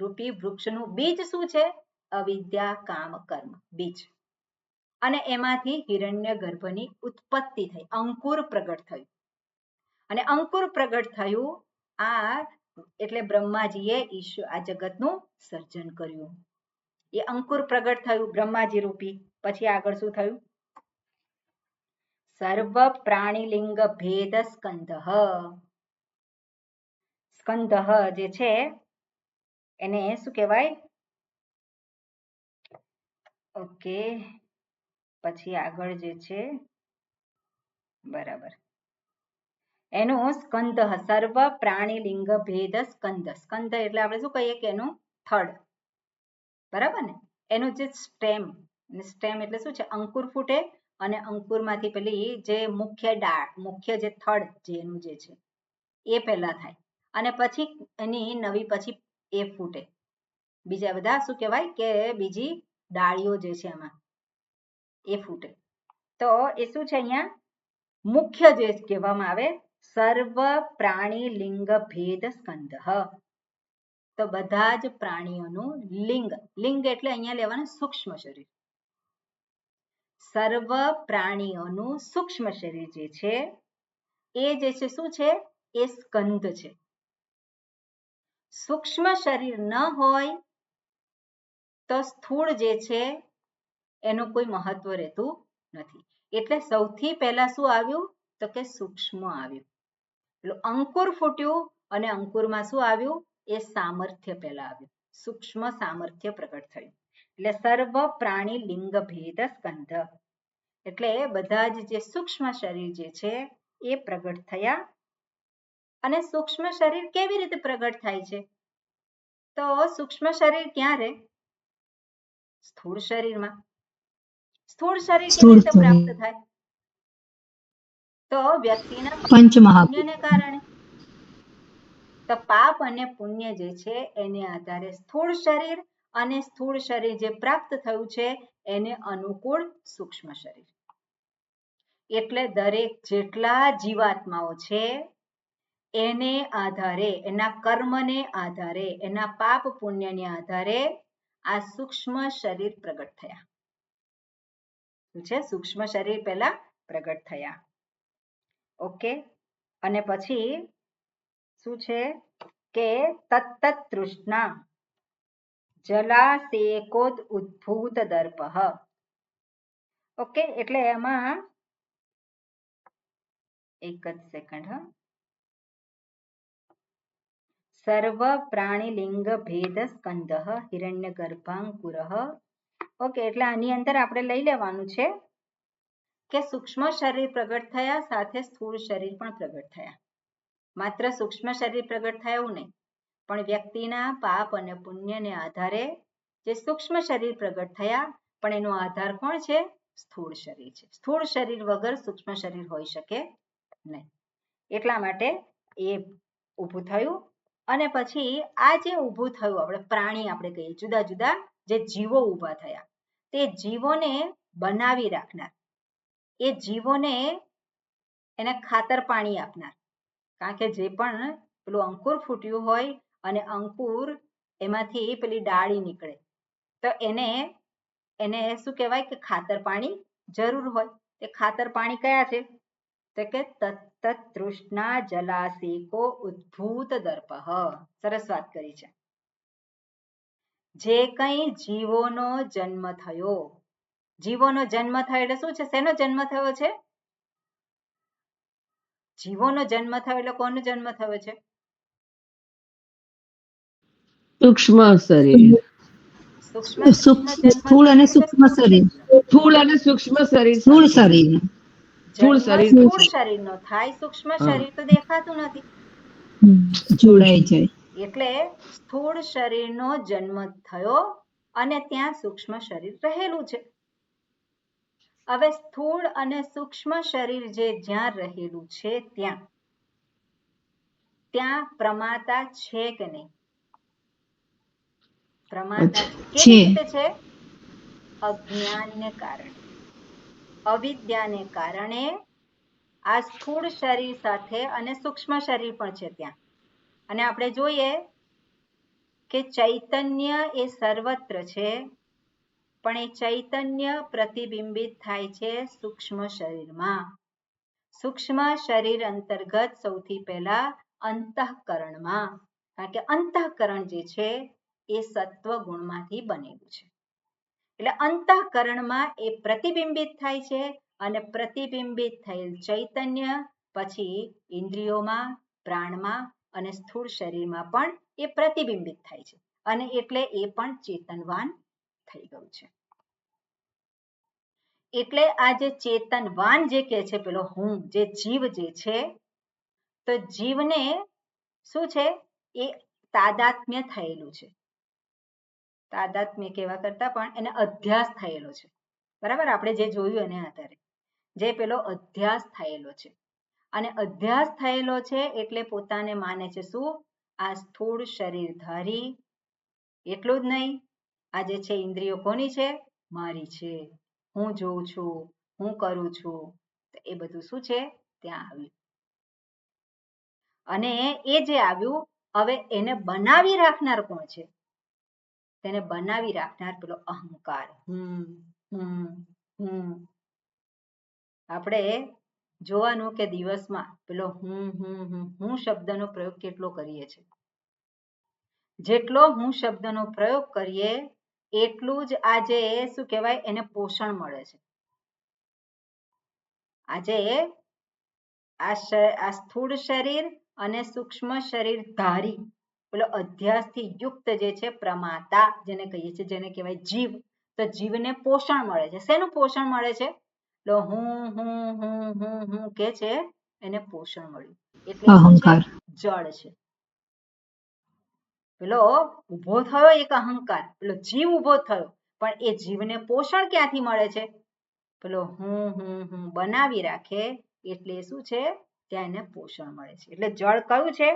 રૂપી વૃક્ષનું બીજ શું છે, અવિદ્યા કામ કર્મ બીજ, અને એમાંથી હિરણ્યગર્ભની ઉત્પત્તિ થઈ, અંકુર પ્રગટ થયું. અને અંકુર પ્રગટ થયું આ એટલે બ્રહ્માજીએ આ જગતનું સર્જન કર્યું. એ અંકુર પ્રગટ થયું બ્રહ્માજી રૂપી. પછી આગળ શું થયું, સર્વ પ્રાણીલિંગ ભેદ સ્કંદ. સ્કંદ જે છે એને શું કહેવાય, ઓકે, પછી આગળ જે છે બરાબર એનું સ્કંદ, સર્વ પ્રાણીલિંગ ભેદ સ્કંદ. સ્કંદ એટલે આપણે શું કહીએ કે એનું થડ, બરાબર ને, એનું જે સ્ટેમ, સ્ટેમ એટલે શું છે, અંકુર ફૂટે અને અંકુરમાંથી પેલી જે મુખ્ય ડાળ, મુખ્ય જે થડ જેનું જે છે એ પહેલા થાય અને પછી એની નવી પછી એ ફૂટે, બીજા બધા શું કહેવાય કે બીજી ડાળીઓ જે છે એમાં એ ફૂટે. તો એ શું છે અહીંયા મુખ્ય જે કહેવામાં આવે, સર્વ પ્રાણી લિંગ ભેદ સ્કંદ. તો બધા જ પ્રાણીઓનું લિંગ, લિંગ એટલે અહીંયા લેવાનું સૂક્ષ્મ શરીર, સર્વ પ્રાણીઓનું સૂક્ષ્મ શરીર જે છે એ જે છે શું છે, એ સ્કંદ છે. સૂક્ષ્મ શરીર ન હોય તો સ્થૂળ જે છે એનું કોઈ મહત્વ રહેતું નથી. એટલે સૌથી પહેલા શું આવ્યું તો કે સૂક્ષ્મ આવ્યું. એટલે અંકુર ફૂટ્યું અને અંકુરમાં શું આવ્યું, એ સામર્થ્ય પહેલા આવ્યું, સૂક્ષ્મ સામર્થ્ય પ્રગટ થયું. એટલે સર્વ પ્રાણી લિંગ ભેદ સ્કંદ, એટલે બધા જ જે સૂક્ષ્મ શરીર જે છે એ પ્રગટ થયા. અને સૂક્ષ્મ શરીર કેવી રીતે પ્રગટ થાય છે, તો સૂક્ષ્મ શરીર ક્યાં રહે, સ્થૂળ શરીરમાં. સ્થૂળ શરીર કેવી રીતે પ્રાપ્ત થાય, તો વ્યક્તિના પુણ્યને કારણે. તો પાપ અને પુણ્ય જે છે એને આધારે સ્થૂળ શરીર, અને સ્થૂળ શરીર જે પ્રાપ્ત થયું છે એને અનુકૂળ સૂક્ષ્મ શરીર. એટલે દરેક જેટલા જીવાત્માઓ છે એને આધારે, એના કર્મને આધારે, એના પાપ પુણ્યને આધારે આ સૂક્ષ્મ શરીર પ્રગટ થયા. સૂક્ષ્મ શરીર પહેલા પ્રગટ થયા. ઓકે, અને પછી શું છે કે તત્ત તૃષ્ણા જલાશેકોદ ઉદ્ભૂત દર્પ. ઓકે, એટલે એમાં એક જ સેકન્ડ, સર્વ પ્રાણી લિંગ ભેદ સ્કંદ હિરણ્ય ગર્ભાંકુર. ઓકે, એટલે આની અંદર આપણે લઈ લેવાનું છે કે સૂક્ષ્મ શરીર પ્રગટ થયા સાથે સ્થૂળ શરીર પણ પ્રગટ થયા. માત્ર સૂક્ષ્મ શરીર પ્રગટ થયા એવું નહીં, પણ વ્યક્તિના પાપ અને પુણ્યને આધારે જે સૂક્ષ્મ શરીર પ્રગટ થયા, પણ એનો આધાર કોણ છે, સ્થૂળ શરીર છે. સ્થૂળ શરીર વગર સૂક્ષ્મ શરીર હોઈ શકે નહીં. એટલા માટે એ ઊભું થયું. અને પછી આ જે ઊભું થયું, આપણે પ્રાણી આપણે કહીએ, જુદા જુદા જે જીવો ઊભા થયા, તે જીવોને બનાવી રાખનાર, એ જીવોને એને ખાતર પાણી આપનાર. કારણ કે જે પણ પેલું અંકુર ફૂટ્યું હોય અને અંકુર એમાંથી પેલી ડાળી નીકળે, તો એને શું કહેવાય કે ખાતર પાણી જરૂર હોય. તે ખાતર પાણી કયા છે, તો કે તત્ત તૃષ્ણા જલાશેકો ઉદ્ભૂત દર્પ. સરસ વાત કરી છે. જે કંઈ જીવોનો જન્મ થયો, જીવોનો જન્મ થયો એટલે શું છે, શેનો જન્મ થયો છે, જીવોનો જન્મ થયો એટલે કોનો જન્મ થયો છે, સૂક્ષ્મ શરીર, સ્થૂળ અને સૂક્ષ્મ શરીર, સ્થૂળ અને સૂક્ષ્મ શરીર, સ્થૂળ શરીર. સ્થૂળ જન્મ શરીર સ્થૂળ શરીરનો થાય, સૂક્ષ્મ શરીર તો દેખાતું નથી, જોડાઈ જાય. એટલે સ્થૂળ શરીરનો જન્મ થયો અને ત્યાં સૂક્ષ્મ શરીર રહેલું છે. હવે સ્થૂળ અને સૂક્ષ્મ શરીર જે જ્યાં રહેલું છે ત્યાં પ્રમાતા છે કે નહીં? પ્રમાતા કેવી રીતે છે? અજ્ઞાનને કારણે, અવિદ્યાને કારણે આ સ્થૂળ શરીર સાથે અને સૂક્ષ્મ શરીર પણ છે ત્યાં. અને આપણે જોઈએ કે ચૈતન્ય એ સર્વત્ર છે, પણ એ ચૈતન્ય પ્રતિબિંબિત થાય છે સૂક્ષ્મ શરીરમાં. સૂક્ષ્મ શરીર અંતર્ગત સૌથી પહેલા અંતઃકરણમાં, કારણ કે અંતઃકરણ જે છે એ સત્વ ગુણમાંથી બનેલું છે. એટલે અંતઃકરણમાં એ પ્રતિબિંબિત થાય છે અને પ્રતિબિંબિત થયેલ ચૈતન્ય પછી ઇન્દ્રિયોમાં, પ્રાણમાં અને સ્થૂળ શરીરમાં પણ એ પ્રતિબિંબિત થાય છે અને એટલે એ પણ ચેતનવાન થઈ ગયું છે. એટલે આ જે ચેતનવાન જે કહે છે પેલો હું, જે જીવ જે છે, તો જીવને શું છે એ તાદાત્મ્ય થયેલું છે. તાદાત્મ્ય કહેવા કરતા પણ એને અધ્યાસ થયેલો છે. બરાબર, આપણે જે જોયું એને આધારે જે પેલો અધ્યાસ થયેલો છે. અને અધ્યાસ થયેલો છે એટલે પોતાને માને છે શું? આ સ્થૂળ શરીર ધારી. એટલું જ નહીં, આ જે છે ઇન્દ્રિયો કોની છે? મારી છે. હું જોઉં છું, હું કરું છું. એ બધું શું છે? ત્યાં આવ્યું. અને એ જે આવ્યું, હવે એને બનાવી રાખનાર કોણ છે? તેને બનાવી રાખનાર પેલો અહંકાર. આપણે જોવાનું કે દિવસમાં પેલો હું શબ્દનો પ્રયોગ કેટલો કરીએ છીએ. જેટલો હું શબ્દનો પ્રયોગ કરીએ એટલું જ આજે શું કહેવાય એને પોષણ મળે છે. આજે આ સ્થૂળ શરીર અને સૂક્ષ્મ શરીર ધારી પેલો અધ્યાસથી યુક્ત જે છે પ્રમાતા જેને કહીએ છીએ, જેને કહેવાય જીવ, તો જીવને પોષણ મળે છે. શેનું પોષણ મળે છે? તો હું કે છે એને પોષણ મળ્યું. એટલે અહંકાર જળ છે. પેલો ઉભો થયો એક અહંકાર, પેલો જીવ ઉભો થયો, પણ એ જીવને પોષણ ક્યાંથી મળે છે? પેલો હું બનાવી રાખે એટલે શું છે? ત્યાં એને પોષણ મળે છે. એટલે જળ કયું છે?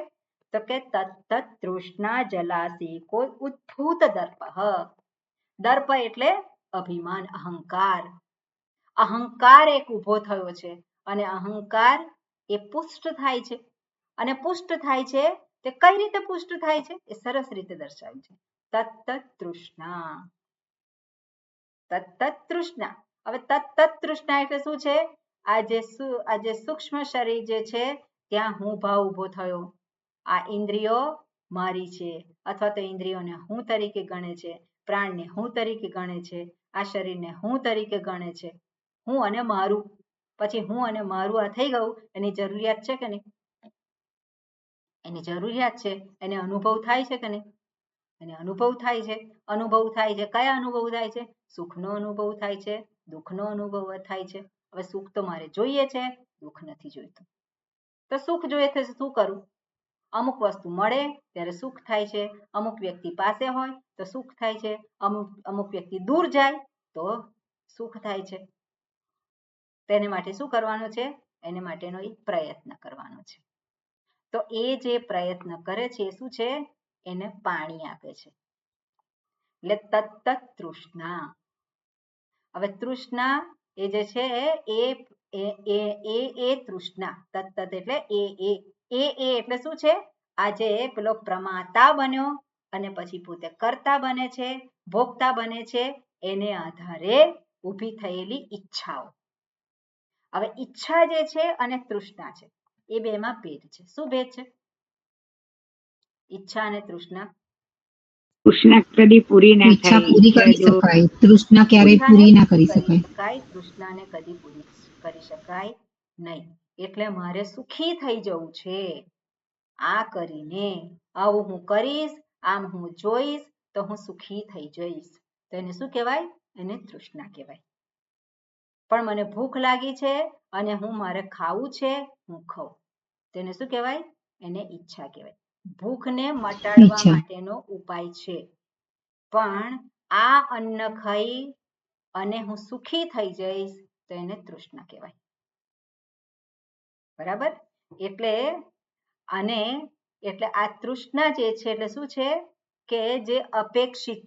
તો કે તત્ત તૃષ્ણા જલાસિકો ઉદ્ભૂત દર્પ. દર્પ એટલે અભિમાન, અહંકાર. અહંકાર એક ઉભો થયો છે અને અહંકાર એ પુષ્ટ થાય છે. અને પુષ્ટ થાય છે તે કઈ રીતે પુષ્ટ થાય છે? એ સરસ રીતે દર્શાવ્યું છે. તત્ત તૃષ્ણા. તત્ત તૃષ્ણા. હવે તત્ત તૃષ્ણા એટલે શું છે? આ જે સૂક્ષ્મ શરીર જે છે ત્યાં હું ભાવ ઉભો થયો. આ ઇન્દ્રિયો મારી છે અથવા તો ઇન્દ્રિયોને હું તરીકે ગણે છે, પ્રાણને હું તરીકે ગણે છે, આ શરીરને હું તરીકે ગણે છે. હું અને મારું. પછી હું અને મારું આ થઈ ગયું, એની જરૂરિયાત છે કે નહીં? એની જરૂરિયાત છે. એને અનુભવ થાય છે કે નહીં? એને અનુભવ થાય છે. અનુભવ થાય છે. કયા અનુભવ થાય છે? સુખનો અનુભવ થાય છે, દુઃખનો અનુભવ થાય છે. હવે સુખ તો મારે જોઈએ છે, દુઃખ નથી જોઈતું. તો સુખ જોઈએ છે શું કરું? અમુક વસ્તુ મળે ત્યારે સુખ થાય છે, અમુક વ્યક્તિ પાસે હોય તો સુખ થાય છે, અમુક વ્યક્તિ દૂર જાય તો સુખ થાય છે. તેને માટે શું કરવાનું છે? એને માટેનો એક પ્રયત્ન કરવાનો છે. તો એ જે પ્રયત્ન કરે છે એ શું છે? એને પાણી આપે છે. એટલે તત્ત તૃષ્ણા. હવે તૃષ્ણા એ જે છે એ તૃષ્ણા. તત્ત એટલે એ એટલે શું છે? આજે પેલો પ્રમાતા બન્યો અને પછી પોતે કર્તા બને છે, ભોગતા બને છે. એને આધારે ઊભી થયેલી ઈચ્છાઓ. હવે ઈચ્છા જે છે અને તૃષ્ણા છે એ બેમાં ભેદ છે. શું ભેદ છે? ઈચ્છા અને તૃષ્ણા. તૃષ્ણા કદી પૂરી ના ઈચ્છા થાય. પૂરી કરી શકાય, તૃષ્ણા ક્યારેય પૂરી ના કરી શકાય. તૃષ્ણાને કદી પૂરી કરી શકાય નહીં. એટલે મારે સુખી થઈ જવું છે. આ કરીને આવું હું કરીશ, આમ હું જોઈશ તો હું સુખી થઈ જઈશ. તો એને શું કહેવાય? એને તૃષ્ણા કહેવાય. પણ મને ભૂખ લાગી છે અને મારે ખાવું છે, હું ખાઉં. તેને શું કહેવાય? એને ઈચ્છા કહેવાય. ભૂખને મટાડવા માટેનો ઉપાય છે. પણ આ અન્ન ખાઈ અને હું સુખી થઈ જઈશ તો એને તૃષ્ણા કહેવાય. બરાબર? એટલે આ તૃષ્ણા જે છે એટલે શું છે કે જે અપેક્ષિત,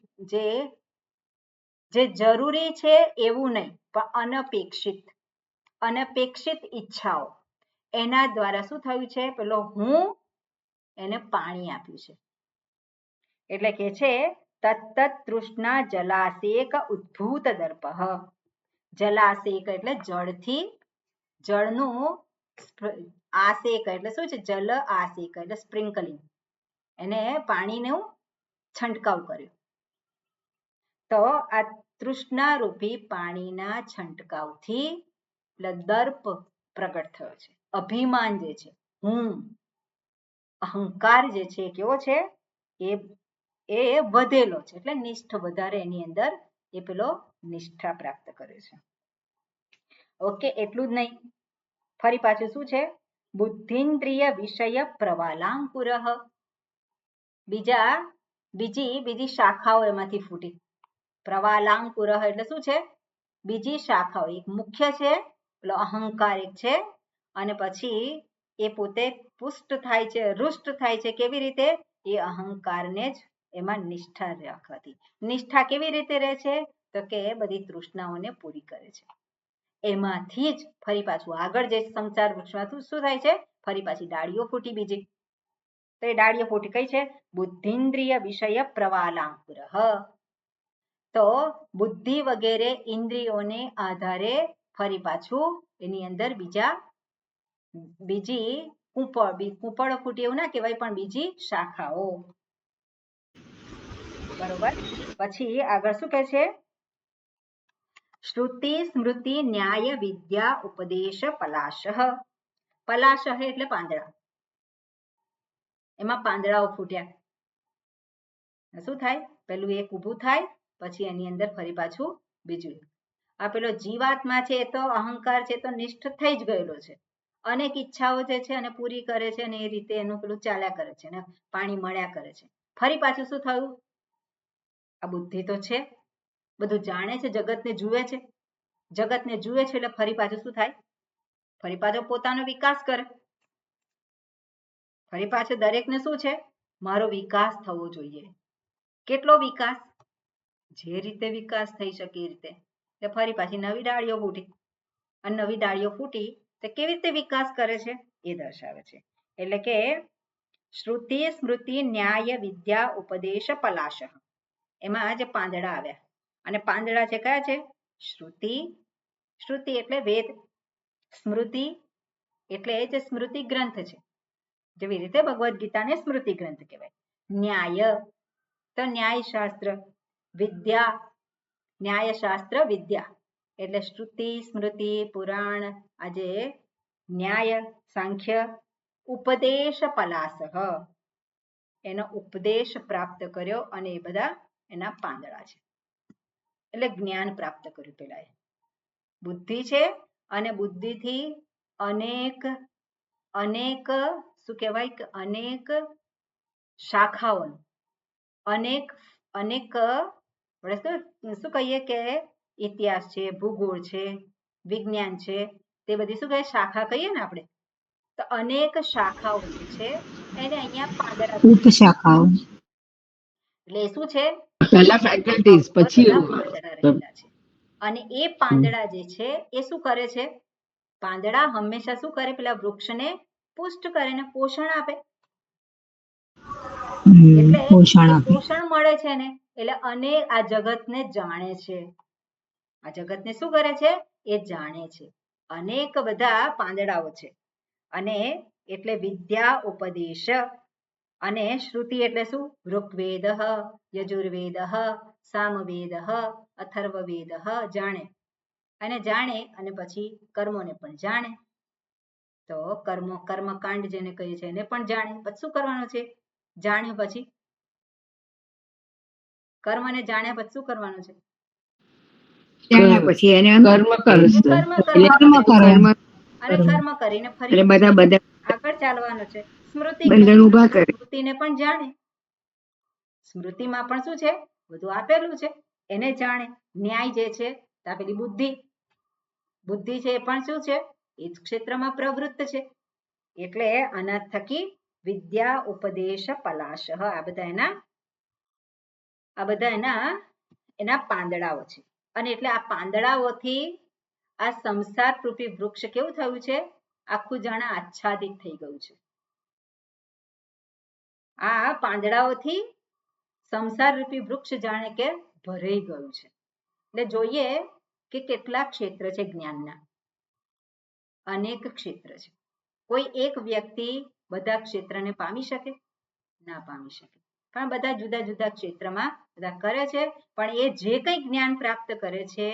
જે જરૂરી છે એવું નહીં, પણ અનપેક્ષિત ઈચ્છાઓ, એના દ્વારા શું થયું છે? પેલો હું એને પાણી આપ્યું છે. એટલે કે છે તત્ત તૃષ્ણા જલાશેક ઉદ્ભૂત દર્પઃ. જલાશેક એટલે જળથી, જળનું આશેક એટલે શું છે? જલ આશેક એટલે સ્પ્રિંકલિંગ, એને પાણીનું છંટકાવ કર્યો. તો આ તૃષ્ણા રૂપી પાણીના છંટકાવથી દર્પ પ્રગટ થયો છે. અભિમાન જે છે, હું, અહંકાર જે છે કેવો છે? એ વધેલો છે. એટલે નિષ્ઠ વધારે એની અંદર એ પેલો નિષ્ઠા પ્રાપ્ત કરે છે. ઓકે, એટલું જ નહીં, ફરી પાછું શું છે? બુદ્ધિન્દ્રિય વિષય પ્રવાલાંકુરઃ. બીજી શાખાઓ એમાંથી ફૂટી. પ્રવાલાંકુરઃ એટલે શું છે? બીજી શાખાઓ. એક મુખ્ય છે પેલો અહંકાર, એક છે, અને પછી એ પોતે પુષ્ટ થાય છે, રૂષ્ટ થાય છે. કેવી રીતે? એ અહંકારને જ એમાં નિષ્ઠા રાખવાથી. નિષ્ઠા કેવી રીતે રહે છે? તો કે બધી તૃષ્ણાઓને પૂરી કરે છે. એમાંથી જ ફરી પાછું આગળ જે સંસાર વૃક્ષમાં શું થાય છે? ફરી પાછી ડાળીઓ ફૂટી બીજી. તો એ ડાળીઓ ફૂટી કઈ છે? બુદ્ધિન્દ્રિય વિષય પ્રવાલાંકુરઃ. તો બુદ્ધિ વગેરે ઇન્દ્રિયોને આધારે ફરી પાછું એની અંદર બીજી કૂંપળો ફૂટી એવું ના કહેવાય, પણ બીજી શાખાઓ. બરોબર? પછી આગળ શું કહે છે? શ્રુતિ સ્મૃતિ ન્યાય વિદ્યા ઉપદેશ પલાશઃ. પલાશઃ એટલે પાંદડા. એમાં પાંદડાઓ ફૂટ્યા. શું થાય? પેલું એક ઊભું થાય, પછી એની અંદર ફરી પાછું બીજું. આ પેલો જીવાત્મા છે, તો અહંકાર છે, તો નિષ્ઠ થઈ જ ગયેલો છે. અનેક ઈચ્છાઓ જે છે અને પૂરી કરે છે, અને એ રીતે એનું પેલું ચાલ્યા કરે છે, ને પાણી મળ્યા કરે છે. ફરી પાછું શું થયું? આ બુદ્ધિ તો છે, બધું જાણે છે, જગતને જુએ છે. જગતને જુએ છે એટલે ફરી પાછું શું થાય? ફરી પાછો પોતાનો વિકાસ કરે. ફરી પાછું દરેકને શું છે? મારો વિકાસ થવો જોઈએ. કેટલો વિકાસ? જે રીતે વિકાસ થઈ શકે એ રીતે. એટલે ફરી પાછી નવી ડાળીઓ ફૂટી. અને નવી ડાળીઓ ફૂટી તો કેવી રીતે વિકાસ કરે છે એ દર્શાવે છે. એટલે કે શ્રુતિ સ્મૃતિ ન્યાય વિદ્યા ઉપદેશ પલાશઃ. એમાં જે પાંદડા આવ્યા, અને પાંદડા છે કયા છે? શ્રુતિ. શ્રુતિ એટલે વેદ. સ્મૃતિ એટલે જે સ્મૃતિ ગ્રંથ છે, જેવી રીતે ભગવદ્ ગીતાને સ્મૃતિ ગ્રંથ કહેવાય. ન્યાય તો ન્યાયશાસ્ત્ર. વિદ્યા, ન્યાયશાસ્ત્ર વિદ્યા એટલે શ્રુતિ સ્મૃતિ પુરાણ, આજે ન્યાય સાંખ્ય. ઉપદેશ પલાશઃ એનો ઉપદેશ પ્રાપ્ત કર્યો, અને એ બધા એના પાંદડા છે. એટલે જ્ઞાન પ્રાપ્ત કર્યું. પેલા બુદ્ધિ છે, અને બુદ્ધિથી અનેક શું કહેવાય કે અનેક શાખાઓ, અનેક શું કહીએ કે ઇતિહાસ છે, ભૂગોળ છે, વિજ્ઞાન છે, તે બધી શું કહે? શાખા કહીએ ને આપણે. તો અનેક શાખાઓ જે છે એને અહીંયા પાંદડા ઉપશાખાઓ. એટલે શું છે? પહેલા ફેકલ્ટીઝ, પછી પાંદડા રહેલા છે. અને એ પાંદડા જે છે એ શું કરે છે? પાંદડા હંમેશા શું કરે? પેલા વૃક્ષને પુષ્ટ કરે ને પોષણ આપે. એટલે પોષણ મળે છે ને, એટલે અને આ જગતને જાણે છે. આ જગતને શું કરે છે? એ જાણે છે. અનેક બધા પાંદડાઓ છે. અને એટલે વિદ્યા ઉપદેશ. અને શ્રુતિ એટલે શું? ઋગ્વેદ, યજુર્વેદ, સામવેદ, અથર્વવેદ. જાણે, અને જાણે અને પછી કર્મોને પણ જાણે. તો કર્મકાંડ જેને કહીએ છીએ એને પણ જાણે. પછી શું કરવાનું છે? જાણ્યું પછી કર્મને જાણ્યા પછી શું કરવાનું છે? ત્યાંના પછી એને કર્મ એ કરશે કર્મ કર્મ કરવાનું કરે. અને કર્મ કરીને એટલે ફરી બધા આગળ ચાલવાનું છે. સ્મૃતિ બંધન ઊભા કરે. સ્મૃતિને પણ જાણે. સ્મૃતિમાં પણ શું છે? બધું આપેલું છે, એને જાણે. ન્યાય જે છે આ પેલી બુદ્ધિ છે એ પણ શું છે? એ જ ક્ષેત્રમાં પ્રવૃત્ત છે. એટલે આના થકી વિદ્યા ઉપદેશ પલાશ આ બધા એના પાંદડાઓ છે. અને એટલે આ પાંદડાઓથી આ સંસાર રૂપી વૃક્ષ કેવું થયું છે? આખું જાણે આચ્છાદિત થઈ ગયું છે. આ પાંદડાઓથી સંસાર રૂપી વૃક્ષ જાણે કે ભરાઈ ગયું છે. એટલે જોઈએ કે કેટલા ક્ષેત્ર છે જ્ઞાનના. અનેક ક્ષેત્ર છે. કોઈ એક વ્યક્તિ બધા ક્ષેત્રને પામી શકે? ના પામી શકે. પણ બધા જુદા જુદા ક્ષેત્રમાં બધા કરે છે. પણ એ જે કંઈ જ્ઞાન પ્રાપ્ત કરે છે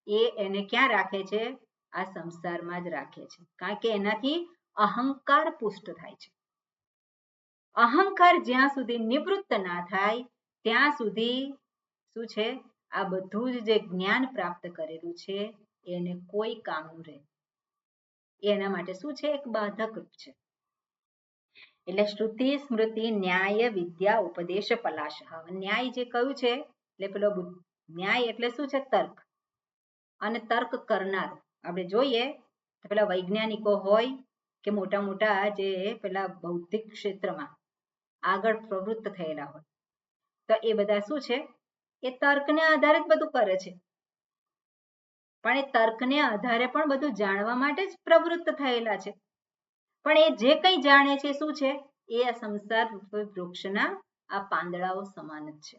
એ એને ક્યાં રાખે છે? આ સંસારમાં જ રાખે છે. કારણ કે એનાથી અહંકાર પુષ્ટ થાય છે. અહંકાર જ્યાં સુધી નિવૃત્ત ના થાય ત્યાં સુધી શું છે? આ બધું જ જે જ્ઞાન પ્રાપ્ત કરેલું છે એને કોઈ કામનું રહે. એના માટે શું છે? એક બાધક રૂપ છે. એટલે શ્રુતિ સ્મૃતિ ન્યાય વિદ્યા ઉપદેશ પલાશ. ન્યાય જે કહ્યું છે એટલે પેલો ન્યાય એટલે શું છે? તર્ક. અને તર્ક કરનાર આપણે જોઈએ તો પેલા વૈજ્ઞાનિકો હોય કે મોટા મોટા જે પેલા બૌદ્ધિક ક્ષેત્રમાં આગળ પ્રવૃત્ત થયેલા હોય તો એ બધા શું છે? એ તર્કને આધારે જ બધું કરે છે. પણ એ તર્કને આધારે પણ બધું જાણવા માટે જ પ્રવૃત્ત થયેલા છે. પણ એ જે કંઈ જાણે છે શું છે? એ આ સંસાર વૃક્ષના આ પાંદડાઓ સમાન જ છે.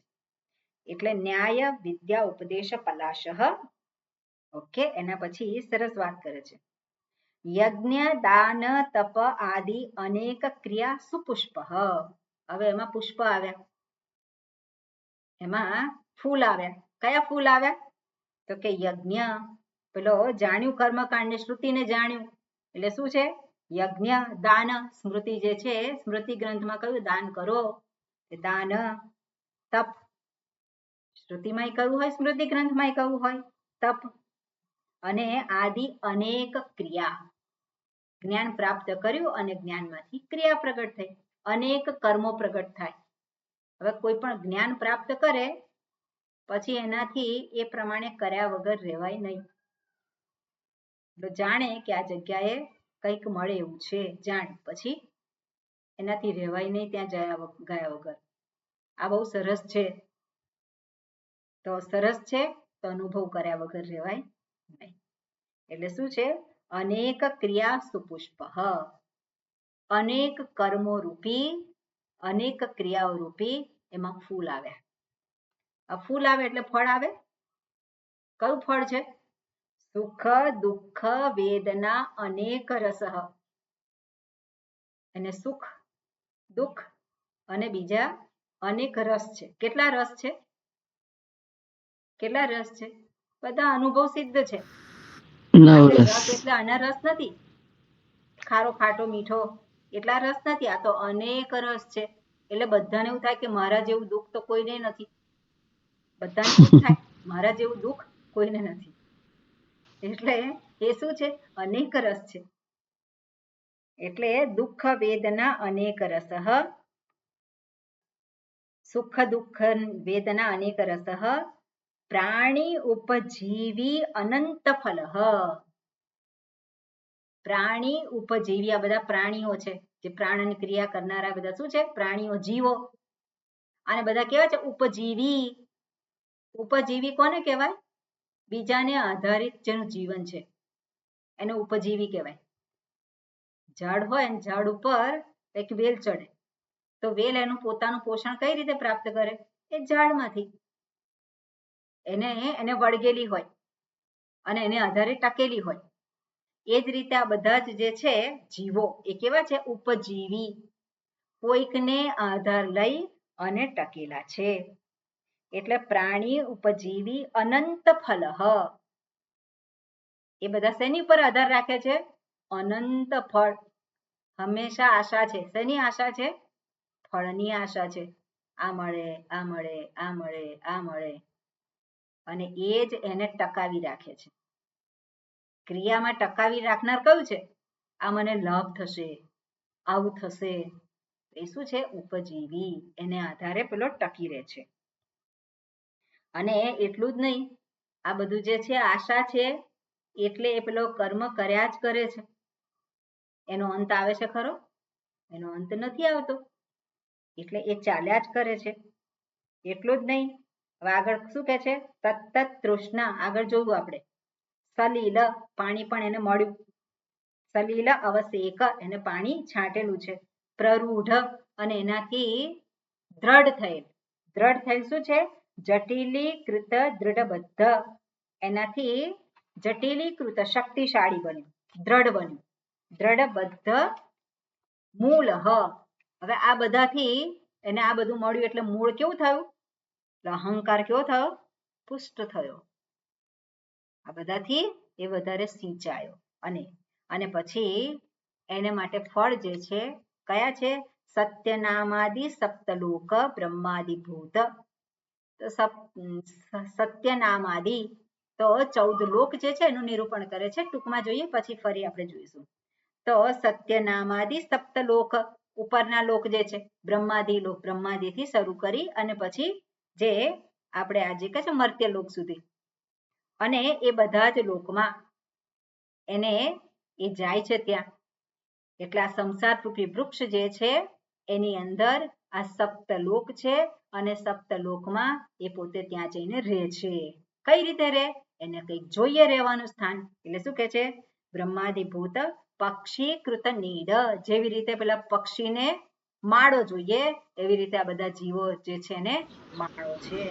એટલે ન્યાય વિદ્યા ઉપદેશ પલાશ. ઓકે, એના પછી સરસ વાત કરે છે. યજ્ઞ દાન તપ આદિ અનેક ક્રિયા સુપુષ્પ. હવે એમાં પુષ્પ આવ્યા, એમાં ફૂલ આવ્યા. કયા ફૂલ આવ્યા? તો કે યજ્ઞ. પેલો જાણ્યું કર્મકાંડ ને શ્રુતિને જાણ્યું એટલે શું છે? યજ્ઞ દાન. સ્મૃતિ જે છે સ્મૃતિ ગ્રંથમાં કહ્યું દાન કરો, દાન. તપ શ્રુતિમાં કહ્યું હોય, સ્મૃતિ ગ્રંથમાં કહ્યું હોય તપ. અને આદિ અનેક ક્રિયા. જ્ઞાન પ્રાપ્ત કર્યું અને જ્ઞાનમાંથી ક્રિયા પ્રગટ થઈ. અનેક કર્મો પ્રગટ થાય. હવે કોઈ પણ જ્ઞાન પ્રાપ્ત કરે પછી એનાથી એ પ્રમાણે કર્યા વગર રહેવાય નહીં. તો જાણે કે આ જગ્યાએ કંઈક મળે એવું છે, જાણ પછી એનાથી રહેવાય નહીં ત્યાં ગયા વગર. આ બહુ સરસ છે તો સરસ છે તો અનુભવ કર્યા વગર રહેવાય નહીં. એટલે શું છે? અનેક ક્રિયા સુપુષ્પ. અનેક કર્મો રૂપી અનેક ક્રિયાઓ રૂપી એમાં ફૂલ આવ્યા. આ ફૂલ આવે એટલે ફળ આવે. કયું ફળ છે? સુખ દુઃખ વેદના અનેક રસ. અને સુખ દુઃખ અને બીજા અનેક રસ છે. કેટલા રસ છે? કેટલા રસ છે? બધા અનુભવ સિદ્ધ છે. રસ એટલે આના રસ નથી, ખારો ખાટો મીઠો એટલા રસ નથી. આ તો અનેક રસ છે. એટલે બધાને એવું થાય કે મારા જેવું દુઃખ તો કોઈને નથી. બધાને એવું થાય મારા જેવું દુઃખ કોઈને નથી. એટલે એ શું છે? અનેક રસ છે. એટલે દુઃખ વેદના અનેક રસ. સુખ દુઃખ વેદના અનેક રસ. પ્રાણી ઉપજીવી અનંત ફલ. પ્રાણી ઉપજીવી આ બધા પ્રાણીઓ છે જે પ્રાણની ક્રિયા કરનારા બધા શું છે? પ્રાણીઓ, જીવો. અને બધા કેવા છે? ઉપજીવી. ઉપજીવી કોને કહેવાય? બીજાને આધારિત જેનું જીવન છે એને ઉપજીવી કહેવાય. ઝાડ હોય ને ઝાડ ઉપર એક વેલ ચડે તો વેલ એનું પોતાનું પોષણ કઈ રીતે પ્રાપ્ત કરે? એ ઝાડમાંથી. એને વળગેલી હોય અને એને આધારે ટકેલી હોય. એ જ રીતે આ બધા જ જે છે જીવો એ કેવા છે? ઉપજીવી. કોઈકને આધાર લઈ અને ટકેલા છે. એટલે પ્રાણી ઉપજીવી અનંત ફલ. એ બધા શેની પર આધાર રાખે છે? અનંત ફળ. હંમેશા આશા છે. શેની આશા છે? ફળની આશા છે. આ મળે આ મળે આ મળે આ મળે. અને એ જ એને ટકાવી રાખે છે. ક્રિયામાં ટકાવી રાખનાર કયું છે? આ મને લાભ થશે, આવું થશે, એ શું છે? ઉપજીવી. એને આધારે પેલો ટકી રહે છે. અને એટલું જ નહીં, આ બધું જે છે આશા છે એટલે એ પેલો કર્મ કર્યા જ કરે છે. એનો અંત આવે છે ખરો? એનો અંત નથી આવતો, એટલે એ ચાલ્યા જ કરે છે. એટલું જ નહીં, હવે આગળ શું કહે છે? તત્ત તૃષ્ણા. આગળ જોવું આપણે. સલીલ, પાણી પણ એને મળ્યું. સલીલ અવશેક, એને પાણી છાંટેલું છે. પ્રરૂઢ, અને એનાથી દ્રઢ થયેલ. દ્રઢ થયેલ શું છે? જટિલીકૃત દૃઢબદ્ધ. એનાથી જટિલીકૃત શક્તિશાળી બન્યું, દ્રઢ બન્યું. દ્રઢબદ્ધ મૂળ. હવે આ બધાથી એને આ બધું મળ્યું એટલે મૂળ કેવું થયું? અહંકાર કેવો થયો? પુષ્ટ થયો. આ બધાથી એ વધારે સિંચાયો. અને પછી એને માટે ફળ જે છે કયા છે? સત્યનામાદિ સપ્તલોક બ્રહ્માદિ ભૂત. સત્યનામાદિ તો 14 લોક જે છે એનું નિરૂપણ કરે છે. ટૂંકમાં જોઈએ, પછી ફરી આપણે જોઈશું. તો સત્યનામાદિ સપ્તલોક, ઉપરના લોક જે છે બ્રહ્માદિ લોક, બ્રહ્માદિથી શરૂ કરી અને પછી જે આપણે આજે કહે છે મર્ત્ય લોક સુધી, અને એ બધા જ લોકમાં એને એ જાય છે ત્યાં. એટલે આ સંસાર રૂપી વૃક્ષ જે છે એની અંદર આ સપ્તલોક છે, અને સપ્તલોકમાં એ પોતે ત્યાં જઈને રહે છે. કઈ રીતે રહે? એને કંઈક જોઈએ રહેવાનું સ્થાન. એટલે શું કહે છે? બ્રહ્માદિ ભૂત પક્ષી કૃત નીડ. જેવી રીતે પેલા પક્ષીને માળો જોઈએ એવી રીતે આ બધા જીવો જે છે એને માળો છે.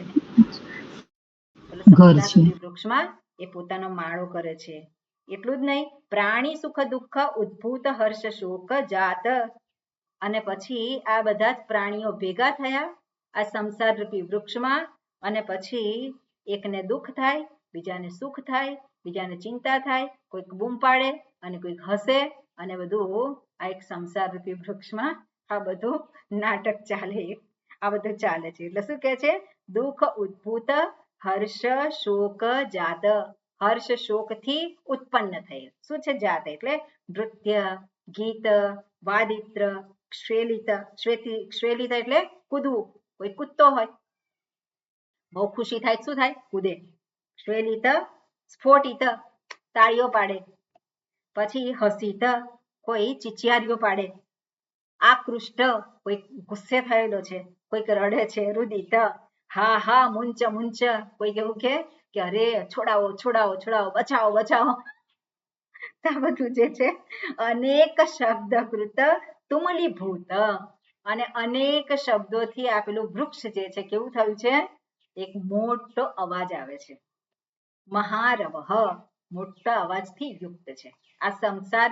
વૃક્ષમાં એ પોતાનો માળો કરે છે. એટલું જ નહીં, પ્રાણી સુખ દુઃખ ઉદ્ભૂત હર્ષ શોક જાત. અને પછી આ બધા જ પ્રાણીઓ ભેગા થયા આ સંસાર રૂપી વૃક્ષમાં, અને પછી એકને દુઃખ થાય, બીજાને સુખ થાય, બીજાને ચિંતા થાય, કોઈક બૂમ પાડે અને કોઈક હસે, અને બધું આ એક સંસાર રૂપી વૃક્ષમાં આ બધું નાટક ચાલે. આ બધું ચાલે છે. એટલે શું કહે છે? દુઃખ ઉદ્ભૂત હર્ષ શોક જાત. હર્ષ શોક થી ઉત્પન્ન થયેલ. શું છે જાત? એટલે નૃત્ય, ગીત, વાદિત્ર, શ્વેલિત. શ્વેલિત એટલે કૂદવું. કોઈ કૂદતો હોય, બહુ ખુશી થાય શું થાય? કૂદે. શ્વેલિત સ્ફોટિત, તાળીઓ પાડે. પછી હસિત, કોઈ ચીચિયારીઓ પાડે. આકૃષ્ટ, કોઈ ગુસ્સે થયેલો છે, કોઈક રડે છે. રુદિત, હા હા. મુંચ મુંચ, કોઈ એવું કે અરે છોડાવો છોડાવો છોડાવો, બચાવો બચાવો. આ બધું જે છે અનેક શબ્દકૃત તુમલીભૂત. અને અનેક શબ્દોથી આપેલું વૃક્ષ જે છે કેવું થયું છે? એક મોટો અવાજ આવે છે. મહારવહ, મોટા અવાજથી યુક્ત છે. આ સંસાર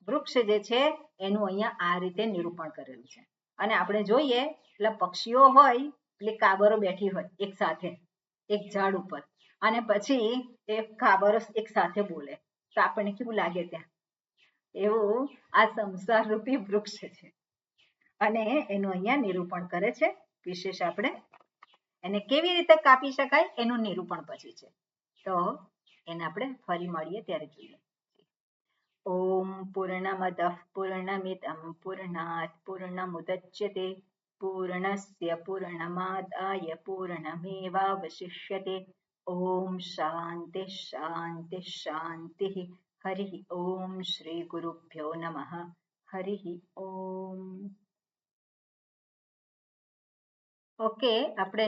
વૃક્ષ જે છે એનું અહીંયા આ રીતે નિરૂપણ કરેલું છે. અને આપણે જોઈએ એટલે પક્ષીઓ હોય એટલે કાબરો બેઠી હોય એક સાથે એક ઝાડ ઉપર, અને પછી એ કાબરો એક સાથે બોલે તો આપણને કેવું લાગે? ત્યાં એવું આ સંસાર રૂપી વૃક્ષ છે, અને એનું અહીંયા નિરૂપણ કરે છે. વિશેષ આપણે એને કેવી રીતે કાપી શકાય એનું નિરૂપણ પછી છે, તો એને આપણે ફરી મળીએ ત્યારે જોઈએ. ઓમ પૂર્ણમદ પૂર્ણમિદં પૂર્ણાત પૂર્ણમુદચ્યતે પૂર્ણસ્ય પૂર્ણમાદાય પૂર્ણમેવાવશિષ્યતે. ઓમ શાંતિ શાંતિ શાંતિ. હરિ ઓમ. શ્રી ગુરુભ્યો નમઃ. હરિ ઓમ. ઓકે, આપણે